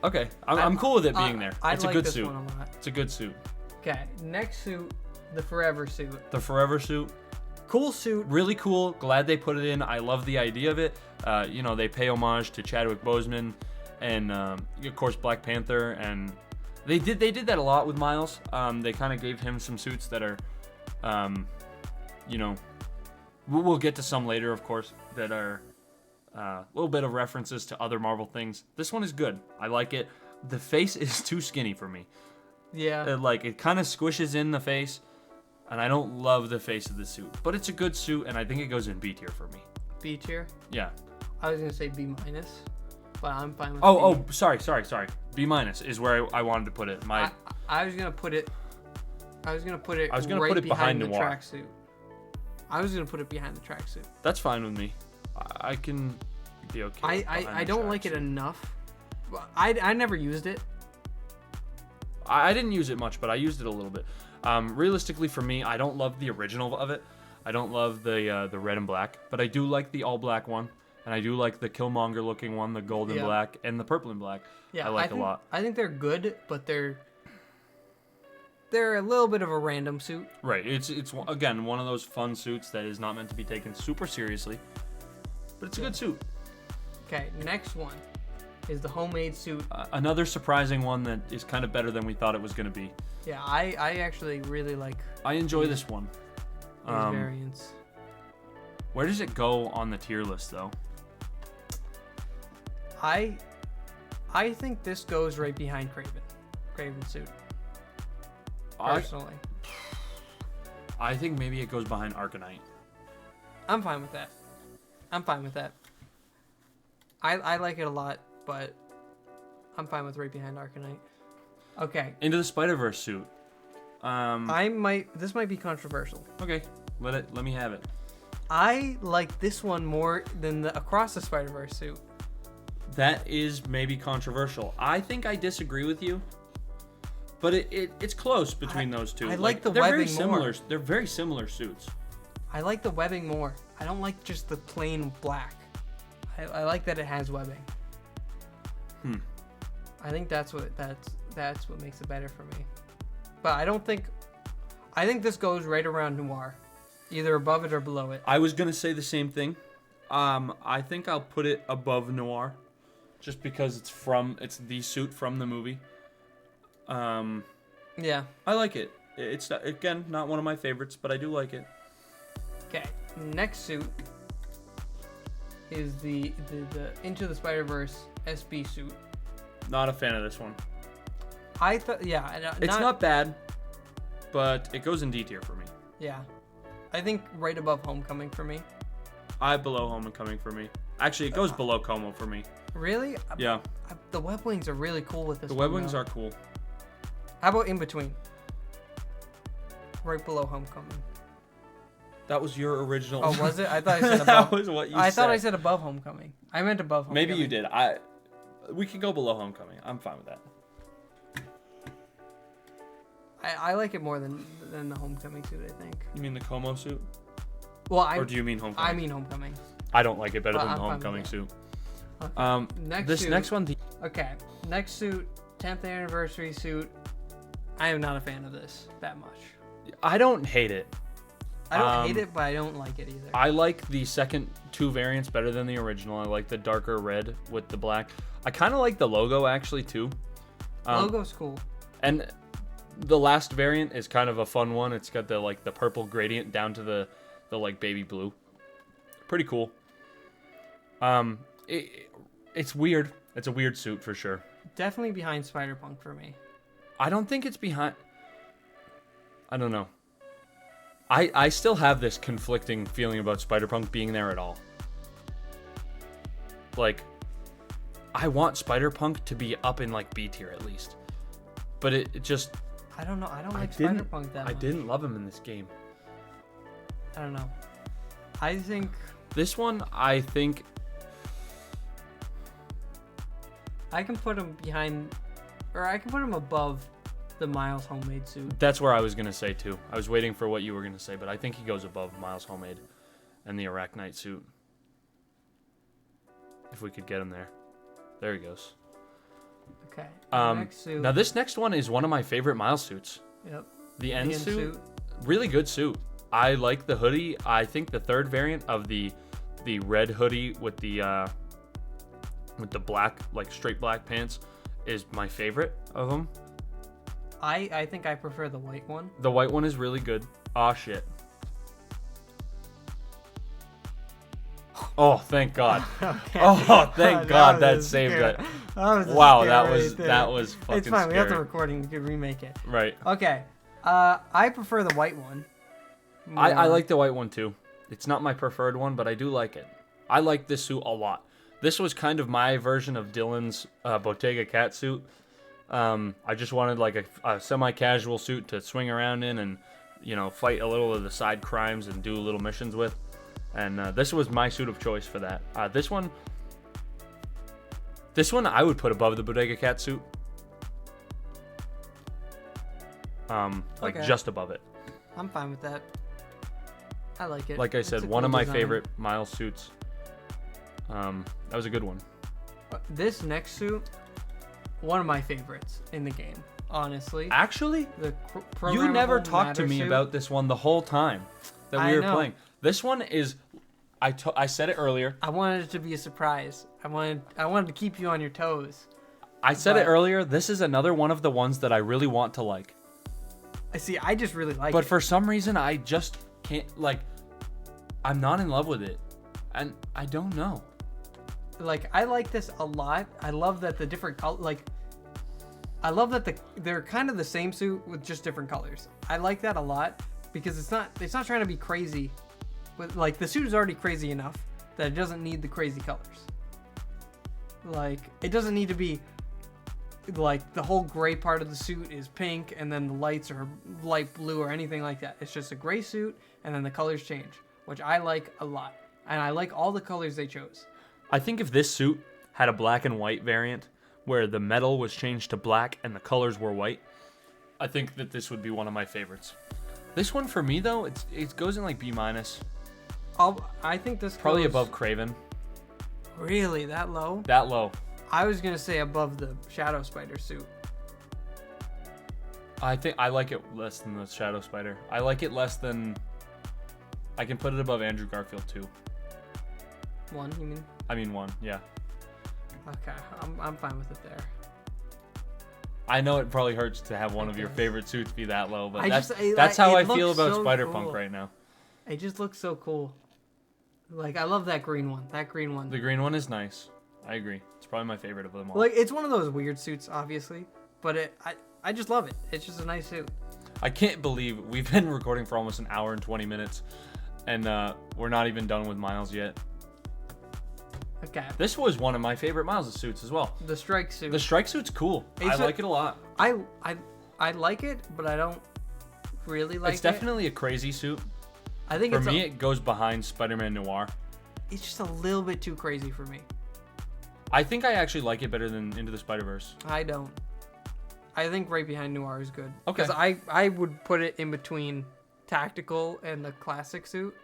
Okay, I'm cool with it being there. I It's a like good this suit. one a lot. It's a good suit. Okay, next suit, the Forever suit. The Forever suit, Cool suit. really cool. Glad they put it in. I love the idea of it. They pay homage to Chadwick Boseman, and of course Black Panther, and they did that a lot with Miles. They kind of gave him some suits that are, you know, we'll get to some later, of course, that are a little bit of references to other Marvel things. This one is good. I like it. The face is too skinny for me. Yeah. It kind of squishes in the face, and I don't love the face of the suit. But it's a good suit, and I think it goes in B tier for me. B tier. Yeah. I was gonna say B minus, but I'm fine with. Oh, sorry. B minus is where I wanted to put it. I was gonna put it. I was gonna put it behind the Noir. tracksuit. I was gonna put it behind the tracksuit. That's fine with me. I can be okay. I don't like it enough. I never used it. I didn't use it much, but I used it a little bit. Realistically, for me, I don't love the original of it. I don't love the red and black, but I do like the all black one, and I do like the Killmonger looking one, the gold and black, and the purple and black. Yeah, I like a lot. I think they're good, but they're a little bit of a random suit. Right. It's again one of those fun suits that is not meant to be taken super seriously, but it's a good suit. Okay, next one is the homemade suit. Another surprising one that is kind of better than we thought it was going to be. Yeah, I actually really like. I enjoy this one. These variants. Where does it go on the tier list, though? I think this goes right behind Kraven suit. Personally, I think maybe it goes behind Arcanite. I'm fine with that. I like it a lot, but I'm fine with right behind Arcanite. Okay. Into the Spider-Verse suit. This might be controversial. Okay, let me have it. I like this one more than the Across the Spider-Verse suit. That is maybe controversial. I think I disagree with you, but it's close between those two. I like the they're webbing very similar. more. They're very similar suits. I like the webbing more. I don't like just the plain black. I like that it has webbing. I think that's what makes it better for me. But I think this goes right around Noir, either above it or below it. I was gonna say the same thing. I think I'll put it above Noir, just because it's the suit from the movie. Yeah. I like it. It's again not one of my favorites, but I do like it. Okay. Next suit is the Into the Spider-Verse SB suit. Not a fan of this one. I thought, yeah. It's not bad, but it goes in D tier for me. Yeah. I think right above Homecoming for me. Below Homecoming for me. Actually, it goes below Como for me. Really? Yeah. The web wings are really cool with this. The web wings are cool. How about in between? Right below Homecoming. That was your original. Oh, was it? I thought I said above. That was what you said. I thought I said above Homecoming. I meant above Homecoming. Maybe you did. We can go below Homecoming. I'm fine with that. I like it more than the Homecoming suit, I think. You mean the Como suit? Well, or do you mean Homecoming? I mean Homecoming. I don't like it better Well, than the I'm fine Homecoming with suit. Okay. Next one. Okay, next suit, 10th anniversary suit. I am not a fan of this that much. I don't hate it. I don't hate it, but I don't like it either. I like the second two variants better than the original. I like the darker red with the black. I kind of like the logo actually too. Logo's cool. And the last variant is kind of a fun one. It's got the purple gradient down to the like baby blue. Pretty cool. It's weird. It's a weird suit for sure. Definitely behind Spider-Punk for me. I don't think it's behind. I don't know. I still have this conflicting feeling about Spider-Punk being there at all. Like, I want Spider-Punk to be up in like B tier at least. But it just... I don't know. I don't like Spider-Punk that much. I didn't love him in this game. I don't know. I think... This one, I think... I can put him behind... Or I can put him above the Miles Homemade suit. That's where I was going to say too. I was waiting for what you were going to say, but I think he goes above Miles Homemade and the Arachnite suit. If we could get him there. There he goes. Okay. Next suit. Now this next one is one of my favorite Miles suits. Yep. The End suit. Really good suit. I like the hoodie. I think the third variant of the red hoodie with the with the black, like straight black pants, is my favorite of them. I think I prefer the white one. The white one is really good. Aw, shit. Oh, thank God. Okay. Oh, thank God that was saved scary. that. Was a Wow, scary thing. that was fucking It's fine. We have the scary. recording. We can remake it. Right. Okay. I prefer the white one. I more. like the white one too. It's not my preferred one, but I do like it. I like this suit a lot. This was kind of my version of Dylan's Bottega Cat suit. I just wanted like a semi-casual suit to swing around in and, you know, fight a little of the side crimes and do little missions with. And this was my suit of choice for that. This one I would put above the Bottega Cat suit. Like Okay. just above it. I'm fine with that. I like it. Like I It's said, a one cool of my design. favorite Miles suits. That was a good one. This next suit, one of my favorites in the game, honestly. Actually, The you never programmable talked to matter me suit. about this one the whole time that we I were know. playing. This one is, I said it earlier. I wanted it to be a surprise. I wanted to keep you on your toes. I said it But- earlier. This is another one of the ones that I really want to like. I just really like But it. for some reason, I just can't, like, I'm not in love with it. And I don't know. Like, I like this a lot. I love that the different I love that they're kind of the same suit with just different colors. I like that a lot because it's not trying to be crazy. But like the suit is already crazy enough that it doesn't need the crazy colors. Like it doesn't need to be like the whole gray part of the suit is pink and then the lights are light blue or anything like that. It's just a gray suit and then the colors change, which I like a lot. And I like all the colors they chose. I think if this suit had a black and white variant where the metal was changed to black and the colors were white, I think that this would be one of my favorites. This one for me though, it goes in like B-. I think this Probably goes above Craven. Really that low? That low. I was gonna say above the Shadow Spider suit. I think I like it less than the Shadow Spider. I like it less than. I can put it above Andrew Garfield too. One, you mean? I mean one, yeah. Okay, I'm fine with it there. I know it probably hurts to have one It of your does. favorite suits be that low, but I that's just- I- that's like, how it I feel looks about so Spider-Punk cool. right now. It just looks so cool. Like I love that green one. That green one. The green one is nice. I agree. It's probably my favorite of them all. Like it's one of those weird suits, obviously, but I just love it. It's just a nice suit. I can't believe we've been recording for almost an hour and 20 minutes, and we're not even done with Miles yet. Okay. This was one of my favorite Miles' suits as well. The strike suit. The strike suit's cool. I It's like it a lot. I like it, but I don't really like It's it. definitely a crazy suit. I think For it's me, it goes behind Spider-Man Noir. it's just a little bit too crazy for me. I think I actually like it better than Into the Spider-Verse. I don't. I think right behind Noir is good. Okay. Because I would put it in between tactical and the classic suit,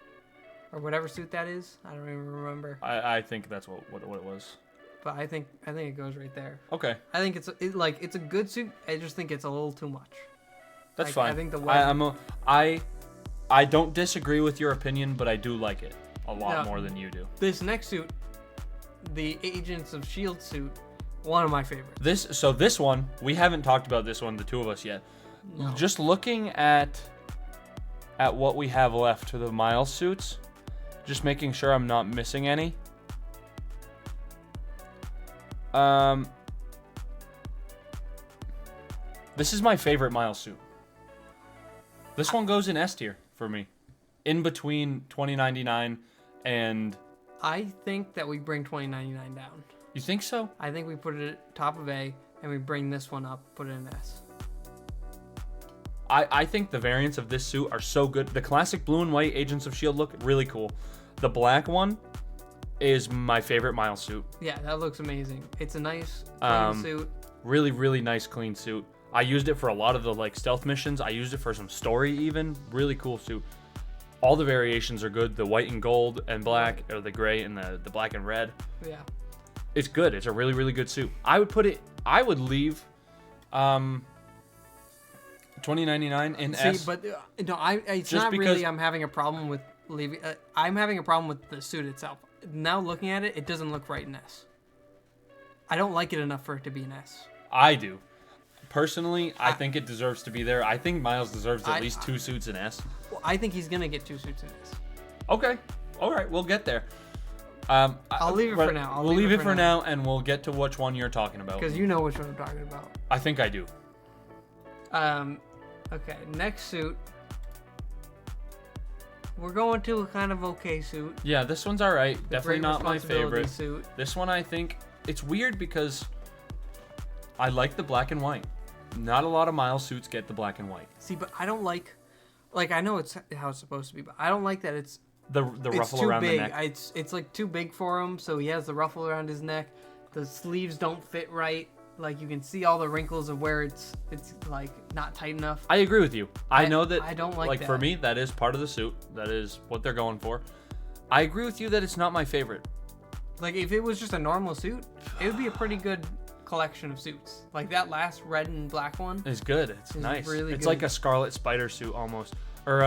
or whatever suit that is. I don't even remember. I think that's what it was. But I think it goes right there. Okay, I think it's a good suit. I just think it's a little too much. that's Like, fine. I think the I don't disagree with your opinion, but I do like it a lot Yeah. more than you do. This next suit, the Agents of Shield suit, one of my favorites. This one, we haven't talked about this one, the two of us yet. No. Just looking at what we have left for the Miles suits, just making sure I'm not missing any. This is my favorite Miles suit. This one goes in S tier for me, in between 2099 and. I think that we bring 2099 down. You think so? I think we put it at top of A, and we bring this one up, put it in S. I think the variants of this suit are so good. The classic blue and white Agents of S.H.I.E.L.D. look, really cool. The black one is my favorite Miles suit. Yeah, that looks amazing. It's a nice clean suit. Really, really nice, clean suit. I used it for a lot of the like stealth missions. I used it for some story even. Really cool suit. All the variations are good. The white and gold and black, or the gray and the black and red. Yeah. It's good. It's a really, really good suit. I would leave 2099 in S. See, but no, it's Just not because- really. I'm having a problem with leaving. I'm having a problem with the suit itself. Now looking at it, it doesn't look right in S. I don't like it enough for it to be an S. I do. Personally, I think it deserves to be there. I think Miles deserves at least 2 suits in S. Well, I think he's gonna get 2 suits in S. Okay. All right, we'll get there. I'll leave it for now. We'll leave it for now, and we'll get to which one you're talking about. Because you know which one I'm talking about. I think I do. Okay, next suit. We're going to a kind of okay suit. Yeah, this one's all right. Definitely Great not my Responsibility favorite. Suit. This one, I think, it's weird because I like the black and white. Not a lot of Miles suits get the black and white. See, but I don't like I know it's how it's supposed to be, but I don't like that it's The ruffle too around big. the neck. It's like too big for him, so he has the ruffle around his neck. The sleeves don't fit right. Like you can see all the wrinkles of where it's like not tight enough. I agree with you. I know that. I don't like for that. me, that is part of the suit. That is what they're going for. I agree with you that it's not my favorite. Like if it was just a normal suit, it would be a pretty good collection of suits. Like that last red and black one. It's good. It's nice. really It's good. like a Scarlet Spider suit almost, or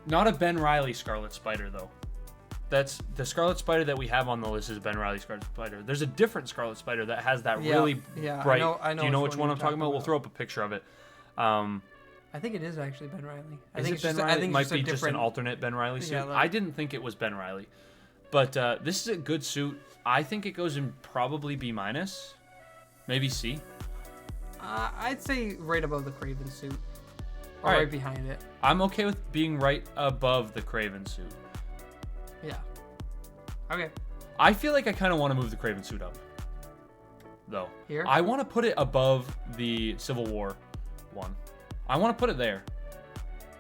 not a Ben Reilly Scarlet Spider though. That's the Scarlet Spider that we have on the list is Ben Reilly Scarlet Spider. There's a different Scarlet Spider that has that really bright. I know Do you know which which one one I'm you're talking about? We'll about. throw up a picture of it. I think it is actually Ben Reilly. I Is think it it's Ben just, Reilly? I think It it's might just a be just an different. alternate Ben Reilly suit. Yeah, like- I didn't think it was Ben Reilly, but this is a good suit. I think it goes in probably B minus, maybe C. I'd say right above the Craven suit, or All right. right behind it. I'm okay with being right above the Craven suit. Yeah. Okay. I feel like I kind of want to move the Craven suit up, though. Here? I want to put it above the Civil War one. I want to put it there.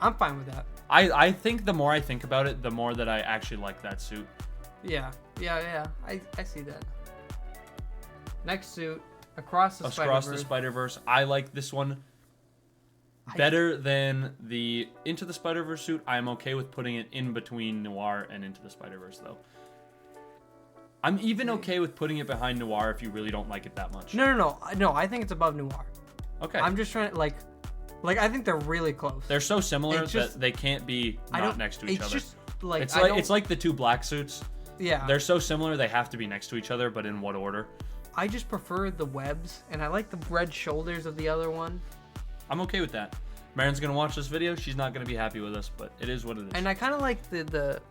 I'm fine with that. I think the more I think about it, the more that I actually like that suit. Yeah. I see that. Next suit, Across the Across Spider-Verse. the Spider-Verse. I like this one better than the Into the Spider-Verse suit. I'm okay with putting it in between Noir and Into the Spider-Verse, though. I'm even okay with putting it behind Noir if you really don't like it that much. No. I think it's above Noir. Okay. I'm just trying to like I think they're really close. They're so similar It's just- that they can't be not next to each it's other. just like It's like the two black suits. yeah. They're so similar they have to be next to each other, but in what order? I just prefer the webs, and I like the red shoulders of the other one. I'm okay with that. Marin's gonna watch this video. She's not gonna be happy with us, but it is what it is. And I kind of like the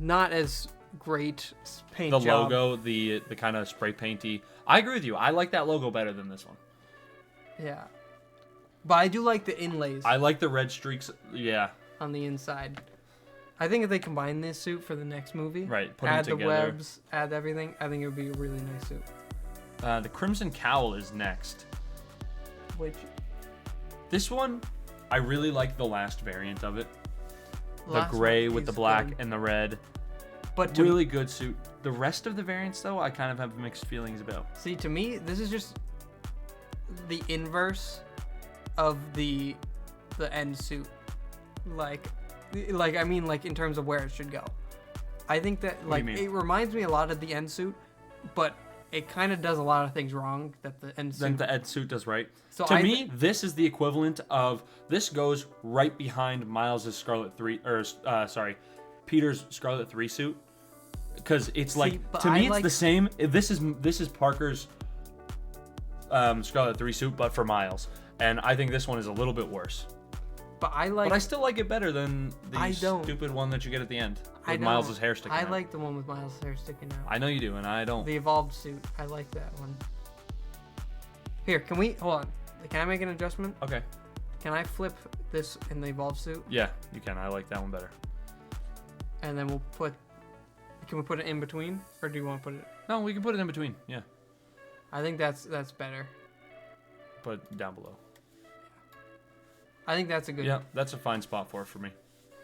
not as great paint The job. logo, the kind of spray painty. I agree with you. I like that logo better than this one. Yeah. But I do like the inlays I like the red streaks. Yeah, on the inside. I think if they combine this suit for the next movie, right. Put them add the together. webs, add everything, I think it would be a really nice suit. The Crimson Cowl is next. Which This one, I really like the last variant of it. The last gray one with the is black good. and the red. But to Really good suit. The rest of the variants, though, I kind of have mixed feelings about. see, to me, this is just the inverse of the end suit. Like I mean, like in terms of where it should go. I think that What do you like mean? it reminds me a lot of the end suit, but it kind of does a lot of things wrong that the end Then suit. the Ed suit does right. So To I me, this is the equivalent of this goes right behind Miles's Scarlet 3 or Peter's Scarlet 3 suit because it's like but to me I it's like- the same. This is Parker's Scarlet 3 suit but for Miles. And I think this one is a little bit worse. But I like. But I still like it better than the I don't. stupid one that you get at the end I with don't. Miles's hair sticking I out. like the one with Miles' hair sticking out. I know you do, and I don't. The evolved suit. I like that one. Here, can we hold on? Can I make an adjustment? Okay. Can I flip this in the evolved suit, Yeah, you can. I like that one better. and then we'll put? Can we put it in between, or do you want to put it? No, we can put it in between. Yeah, I think that's better. put it down below. I think that's a good. Yeah, that's a fine spot for me.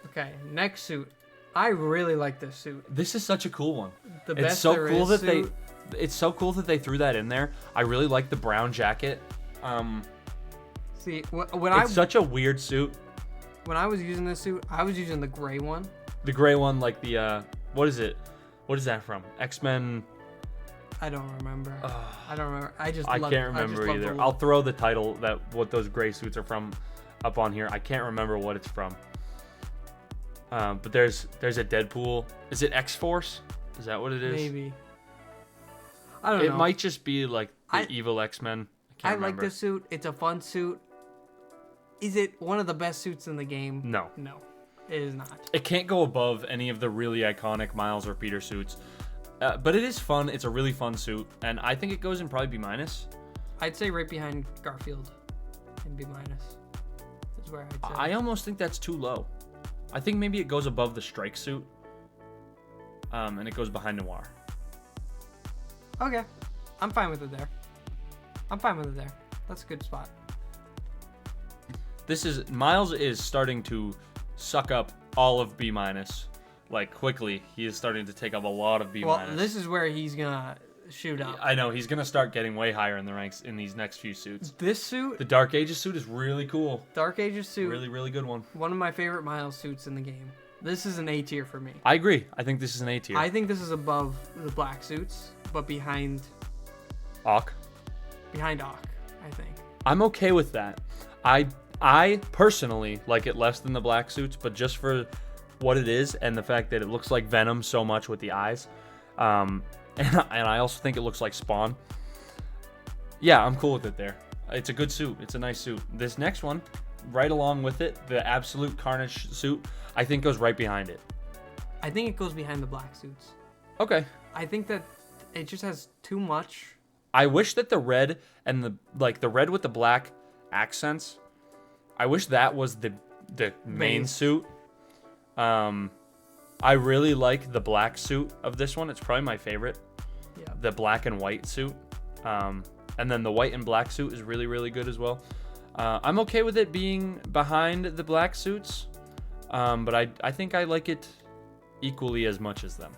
Okay, next suit. I really like this suit. This is such a cool one. The It's best so there cool is that suit. it's so cool that they threw that in there. I really like the brown jacket. See, when I It's such a weird suit. when I was using this suit, I was using the gray one. The gray one, like the what is it? What is that from? X-Men. I don't remember. I don't remember. I just I love, can't I just remember love the either. look. I'll throw the title what those gray suits are from up on here. I can't remember what it's from. But there's a Deadpool. Is it X-Force? Is that what it is? Maybe. I don't know. It might just be like the I- evil X-Men. I like this suit. It's a fun suit. Is it one of the best suits in the game? No. No, it is not. It can't go above any of the really iconic Miles or Peter suits. But it is fun. It's a really fun suit. And I think it goes in probably B-. I'd say right behind Garfield in B-. Is where I'd say. I almost think that's too low. I think maybe it goes above the Strike suit. And it goes behind Noir. Okay. I'm fine with it there. That's a good spot. Miles is starting to suck up all of B-. Like quickly. He is starting to take up a lot of B-. Well, this is where he's gonna shoot up. I know he's gonna start getting way higher in the ranks in these next few suits. This suit, The Dark Ages suit is really cool. Dark Ages suit, Really, really good one. one of my favorite Miles suits in the game. This is an A tier for me. I agree. I think this is an A tier. I think this is above the black suits, but behind Ock. Ock, I think. I'm okay with that. I personally like it less than the black suits, but just for what it is and the fact that it looks like Venom so much with the eyes, and I also think it looks like Spawn. Yeah, I'm cool with it there. It's a good suit. It's a nice suit. This next one, right along with it, the Absolute Carnage suit, I think goes right behind it. I think it goes behind the black suits. Okay. I think that it just has too much. I wish that the red and the red with the black accents, I wish that was the main Base. suit. I really like the black suit of this one. It's probably my favorite. Yeah. The black and white suit. And then the white and black suit is really, really good as well. I'm okay with it being behind the black suits. But I think I like it equally as much as them,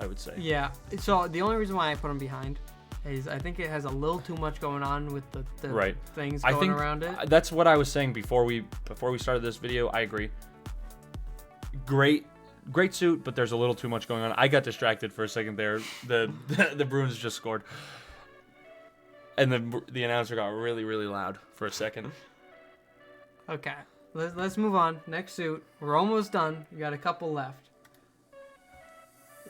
I would say. Yeah. So the only reason why I put them behind is I think it has a little too much going on with the Right. things I going think around it. that's what I was saying before we started this video. I agree. Great suit, but there's a little too much going on. I got distracted for a second there. The Bruins just scored, and the announcer got really, really loud for a second. Okay. Let's move on. Next suit. We're almost done. We got a couple left.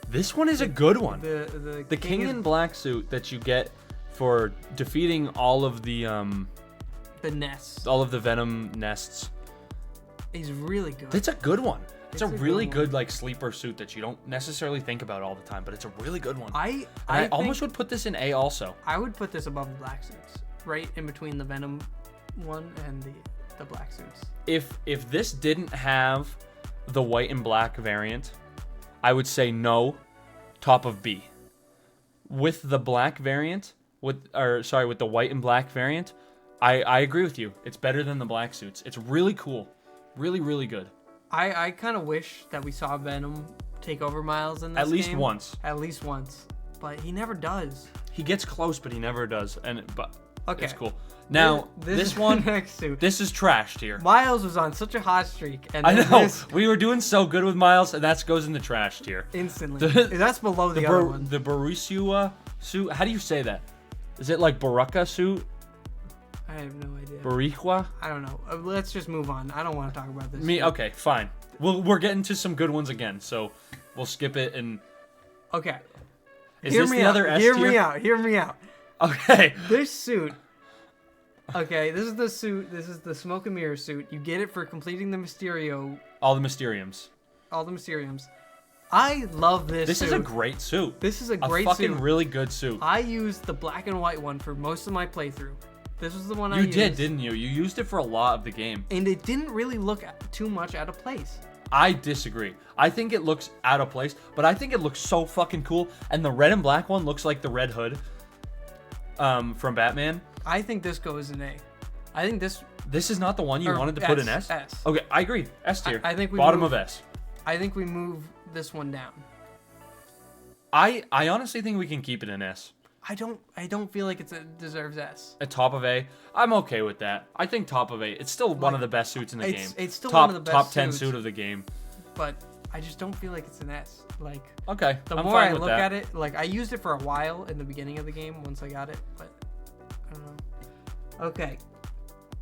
This one is a good one. The King is in Black suit that you get for defeating all of the the Venom nests. He's really good. It's a good one. It's a really good one. good like sleeper suit that you don't necessarily think about all the time, but it's a really good one. I almost think would put this in A also. I would put this above the black suits, right in between the Venom one and the black suits. If this didn't have the white and black variant, I would say no, top of B. With the black variant, with the white and black variant, I agree with you. It's better than the black suits. It's really cool. Really, really good. I kind of wish that we saw Venom take over Miles in this At least game. once. At least once. But he never does. He gets close, but he never does. But Okay. it's cool. Now, this one, next suit. this is trashed here. Miles was on such a hot streak, and I then know. this We were doing so good with Miles, and that goes in the trash tier. instantly. That's below the other one. The Borussia suit. How do you say that? Is it like Baraka suit? I have no idea. Bariqua? I don't know. Let's just move on. I don't want to talk about this. Okay, fine. We're getting to some good ones again, so we'll skip it. And Okay. is this the other S Hear tier? me out. Hear me out. Okay. This suit. Okay, this is the suit. This is the Smoke and Mirror suit. You get it for completing the Mysterio, All the Mysteriums. all the Mysteriums. I love this This suit. is a great suit. This is a A great fucking suit. really good suit. I used the black and white one for most of my playthrough. This was the one I You used. did, didn't you? You used it for a lot of the game. And it didn't really look too much out of place. I disagree. I think it looks out of place, but I think it looks so fucking cool. And the red and black one looks like the Red Hood from Batman. I think this goes in A. I think this. This is not the one you Or wanted to put in S, S? S. Okay, I agree. S tier. I think we Bottom move- of S. I think we move this one down. I honestly think we can keep it in S. I don't feel like it deserves S. At top of A, I'm okay with that. I think top of A. It's still one Like, of the best suits in the game. it's still top, one of the best top 10 suits. suit of the game. But I just don't feel like it's an S. Like Okay, the I'm more fine I with look that. at it, like I used it for a while in the beginning of the game once I got it, but I don't know. Okay.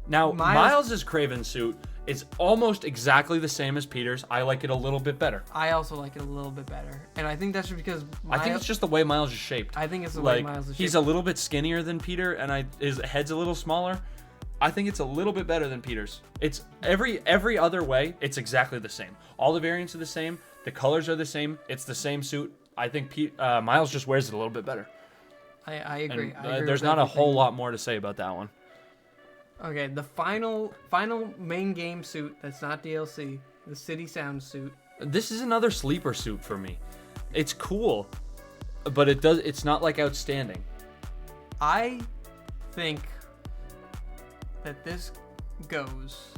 Now, Miles- Miles' Craven suit It's almost exactly the same as Peter's. I like it a little bit better. I also like it a little bit better, and I think that's just because I think it's just the way Miles is shaped. I think it's the way Miles is shaped. He's a little bit skinnier than Peter, and his head's a little smaller. I think it's a little bit better than Peter's. It's every other way, it's exactly the same. All the variants are the same. The colors are the same. It's the same suit. I think Miles just wears it a little bit better. I agree. And, there's not a whole lot more to say about that one. Okay, the final main game suit that's not DLC, the City Sound suit. This is another sleeper suit for me. It's cool, but it's not like outstanding. I think that this goes.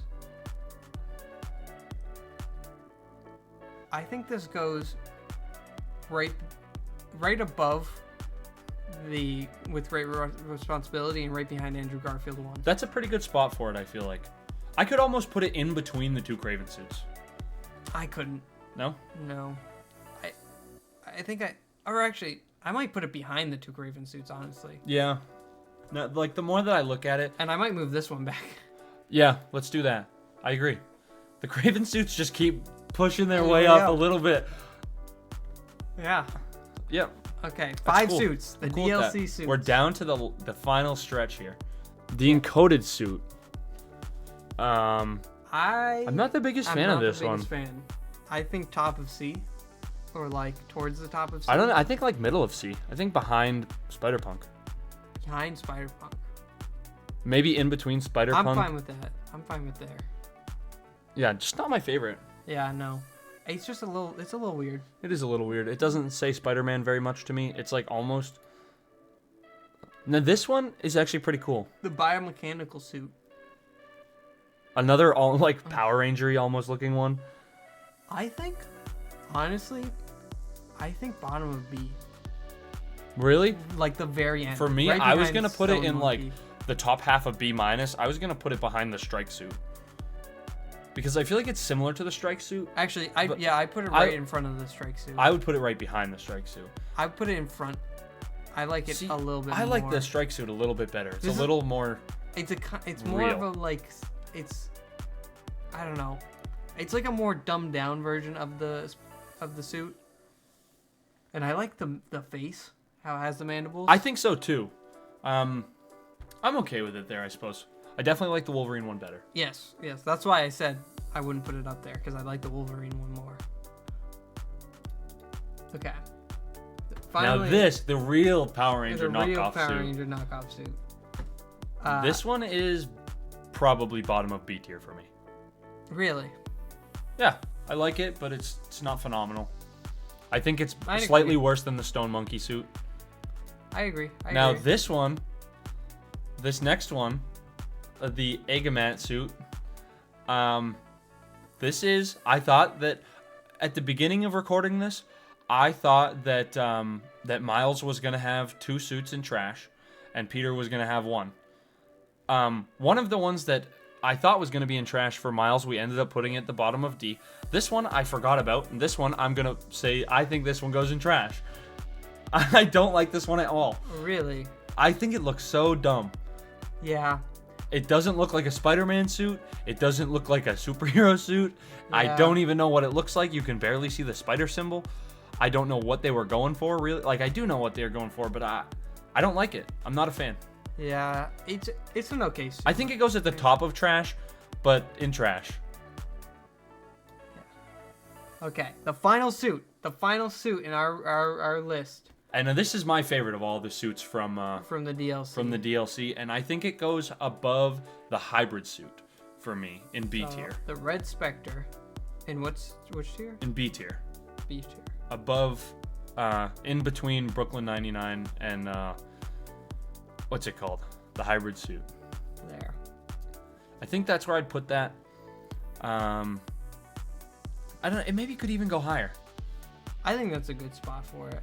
I think this goes right above the with Great Responsibility and right behind Andrew Garfield one. That's a pretty good spot for it, I feel like. I could almost put it in between the two Kraven suits. I couldn't. No? No. I think I might put it behind the two Kraven suits, honestly. Yeah. No, like, the more that I look at it... And I might move this one back. Yeah, let's do that. I agree. The Kraven suits just keep pushing their way up a little bit. Yeah. Yep. Okay, 5 cool. suits. The cool DLC suits. We're down to the final stretch here. The encoded suit. I'm not the biggest fan of this one. Fan. I think top of C, or like towards the top of C. I think like middle of C. I think behind Spider-Punk. Behind Spider-Punk. Maybe in between Spider-Punk. I'm fine with that. I'm fine with there. Yeah, just not my favorite. Yeah, no. It's just a little weird. It is a little weird. It doesn't say Spider-Man very much to me. It's like almost... Now this one is actually pretty cool. The biomechanical suit. Another all like Power Ranger-y almost looking one. I think, honestly, bottom of B. Really? Like the very end. For me, right I was going to put it in Stone like Monkey. the top half of B-. I was going to put it behind the Strike suit. Because I feel like it's similar to the Strike suit. Actually, I put it right in front of the Strike suit. I would put it right behind the Strike suit. I put it in front. I like it a little bit more. I like the Strike suit a little bit better. It's a little more It's more real. of a like I don't know. It's like a more dumbed down version of the suit. And I like the face, how it has the mandibles. I think so too. I'm okay with it there, I suppose. I definitely like the Wolverine one better. Yes. That's why I said I wouldn't put it up there, because I like the Wolverine one more. Okay. Finally, now the real Power Ranger the real knockoff Power suit. Ranger knockoff suit. This one is probably bottom of B tier for me. Really? Yeah, I like it, but it's not phenomenal. I think it's I slightly agree. worse than the Stone Monkey suit. I agree. Now this next one, the Egamat suit. I thought that at the beginning of recording this, I thought that that Miles was gonna have 2 suits in trash, and Peter was gonna have 1. One of the ones that I thought was gonna be in trash for Miles, we ended up putting it at the bottom of D. This one I forgot about, and this one I'm gonna say I think this one goes in trash. I don't like this one at all. Really? I think it looks so dumb. Yeah. It doesn't look like a Spider-Man suit. It doesn't look like a superhero suit. Yeah. I don't even know what it looks like. You can barely see the spider symbol. I don't know what they were going for, really. Like, I do know what they were going for, but I don't like it. I'm not a fan. Yeah. It's an okay suit. I think it goes at the top of trash, but in trash. Okay. The final suit in our list And this is my favorite of all the suits from from the DLC. From the DLC, and I think it goes above the hybrid suit for me in B tier. The Red Spectre. In which tier? In B tier. B tier. Above, in between Brooklyn 99 and what's it called? The hybrid suit. There. I think that's where I'd put that. I don't know. It maybe could even go higher. I think that's a good spot for it.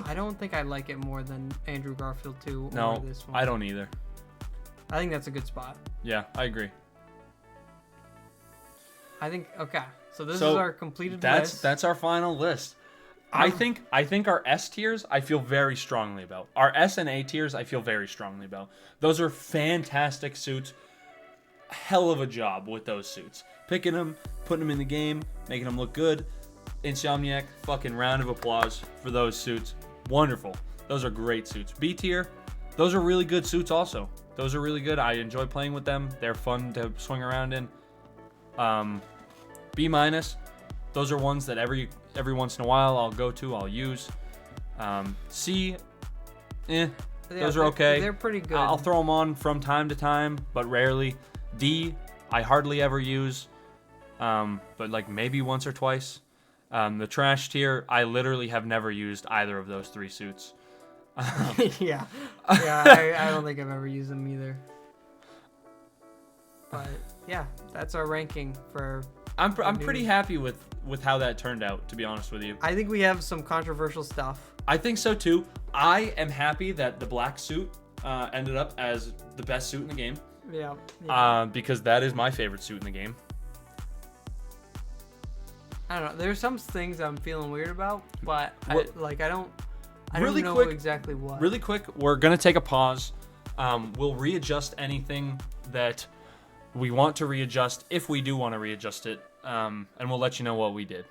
I don't think I like it more than Andrew Garfield 2 or this one. I don't either. I think that's a good spot. Yeah, I agree. I think okay. So this is our completed list. That's our final list. I think our S tiers I feel very strongly about. Our S and A tiers I feel very strongly about. Those are fantastic suits. hell of a job with those suits. Picking them, putting them in the game, making them look good. Insomniac, fucking round of applause for those suits. Wonderful. Those are great suits. B tier, those are really good suits also. Those are really good. I enjoy playing with them. They're fun to swing around in. B minus, those are ones that every once in a while I'll go to, I'll use. C, those are okay. They're pretty good. I'll throw them on from time to time, but rarely. D, I hardly ever use, but like maybe once or twice. The trash tier, I literally have never used either of those 3 suits. Yeah, I don't think I've ever used them either. But yeah, that's our ranking for. I'm pretty happy with how that turned out, to be honest with you. I think we have some controversial stuff. I think so too. I am happy that the black suit ended up as the best suit in the game. Yeah. Because that is my favorite suit in the game. I don't know. There's some things I'm feeling weird about, but I don't know exactly what. Really quick, we're gonna take a pause. We'll readjust anything that we want to readjust if we do want to readjust it, and we'll let you know what we did.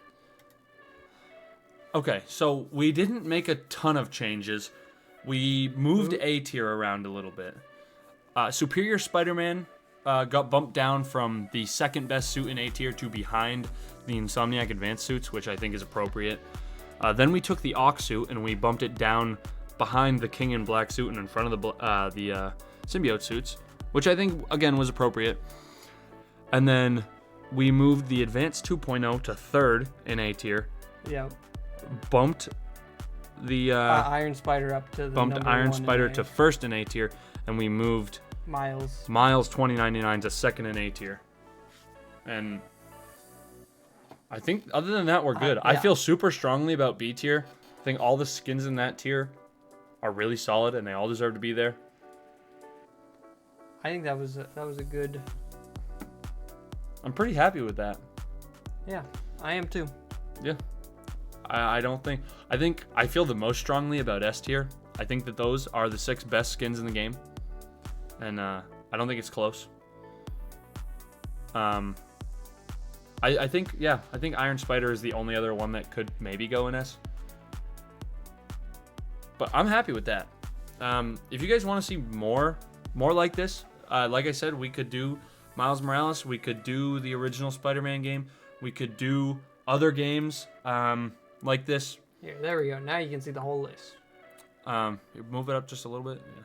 Okay, so we didn't make a ton of changes. We moved A tier around a little bit. Superior Spider-Man got bumped down from the second best suit in A tier to behind the Insomniac Advanced suits, which I think is appropriate. Then we took the Ock suit and we bumped it down behind the King in Black suit and in front of the Symbiote suits, which I think, again, was appropriate. And then we moved the Advanced 2.0 to third in A tier. Yeah. Bumped the Iron Spider up to the bumped Iron Spider to first in A tier, and we moved Miles 2099 to second in A tier. And I think other than that, we're good. Yeah. I feel super strongly about B tier. I think all the skins in that tier are really solid, and they all deserve to be there. I think that was a good. I'm pretty happy with that. Yeah, I am too. Yeah. I think I feel the most strongly about S tier. I think that those are the 6 best skins in the game. And I don't think it's close. I think Iron Spider is the only other one that could maybe go in S. But I'm happy with that. If you guys want to see more like this, like I said, we could do Miles Morales. We could do the original Spider-Man game. We could do other games like this. Here, there we go. Now you can see the whole list. Move it up just a little bit. Yeah.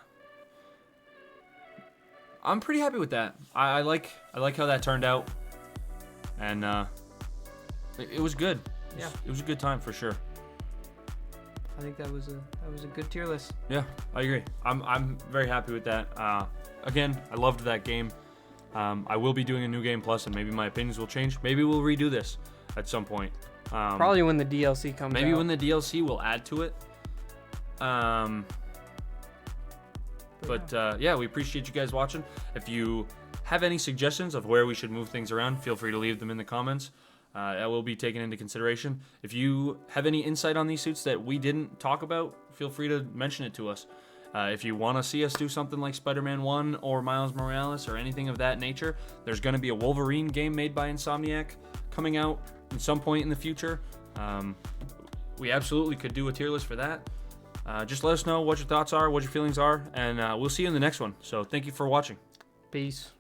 I'm pretty happy with that. I like how that turned out, and it was good. Yeah, it was a good time for sure. I think that was a good tier list. Yeah, I agree. I'm very happy with that. Again, I loved that game. I will be doing a new game plus, and maybe my opinions will change. Maybe we'll redo this at some point. Probably when the DLC comes out. Maybe when the DLC will add to it. But yeah, we appreciate you guys watching. If you have any suggestions of where we should move things around, feel free to leave them in the comments. That will be taken into consideration. If you have any insight on these suits that we didn't talk about, feel free to mention it to us. If you want to see us do something like Spider-Man 1 or Miles Morales or anything of that nature, there's going to be a Wolverine game made by Insomniac coming out at some point in the future. We absolutely could do a tier list for that. Just let us know what your thoughts are, what your feelings are, and we'll see you in the next one. So thank you for watching. Peace.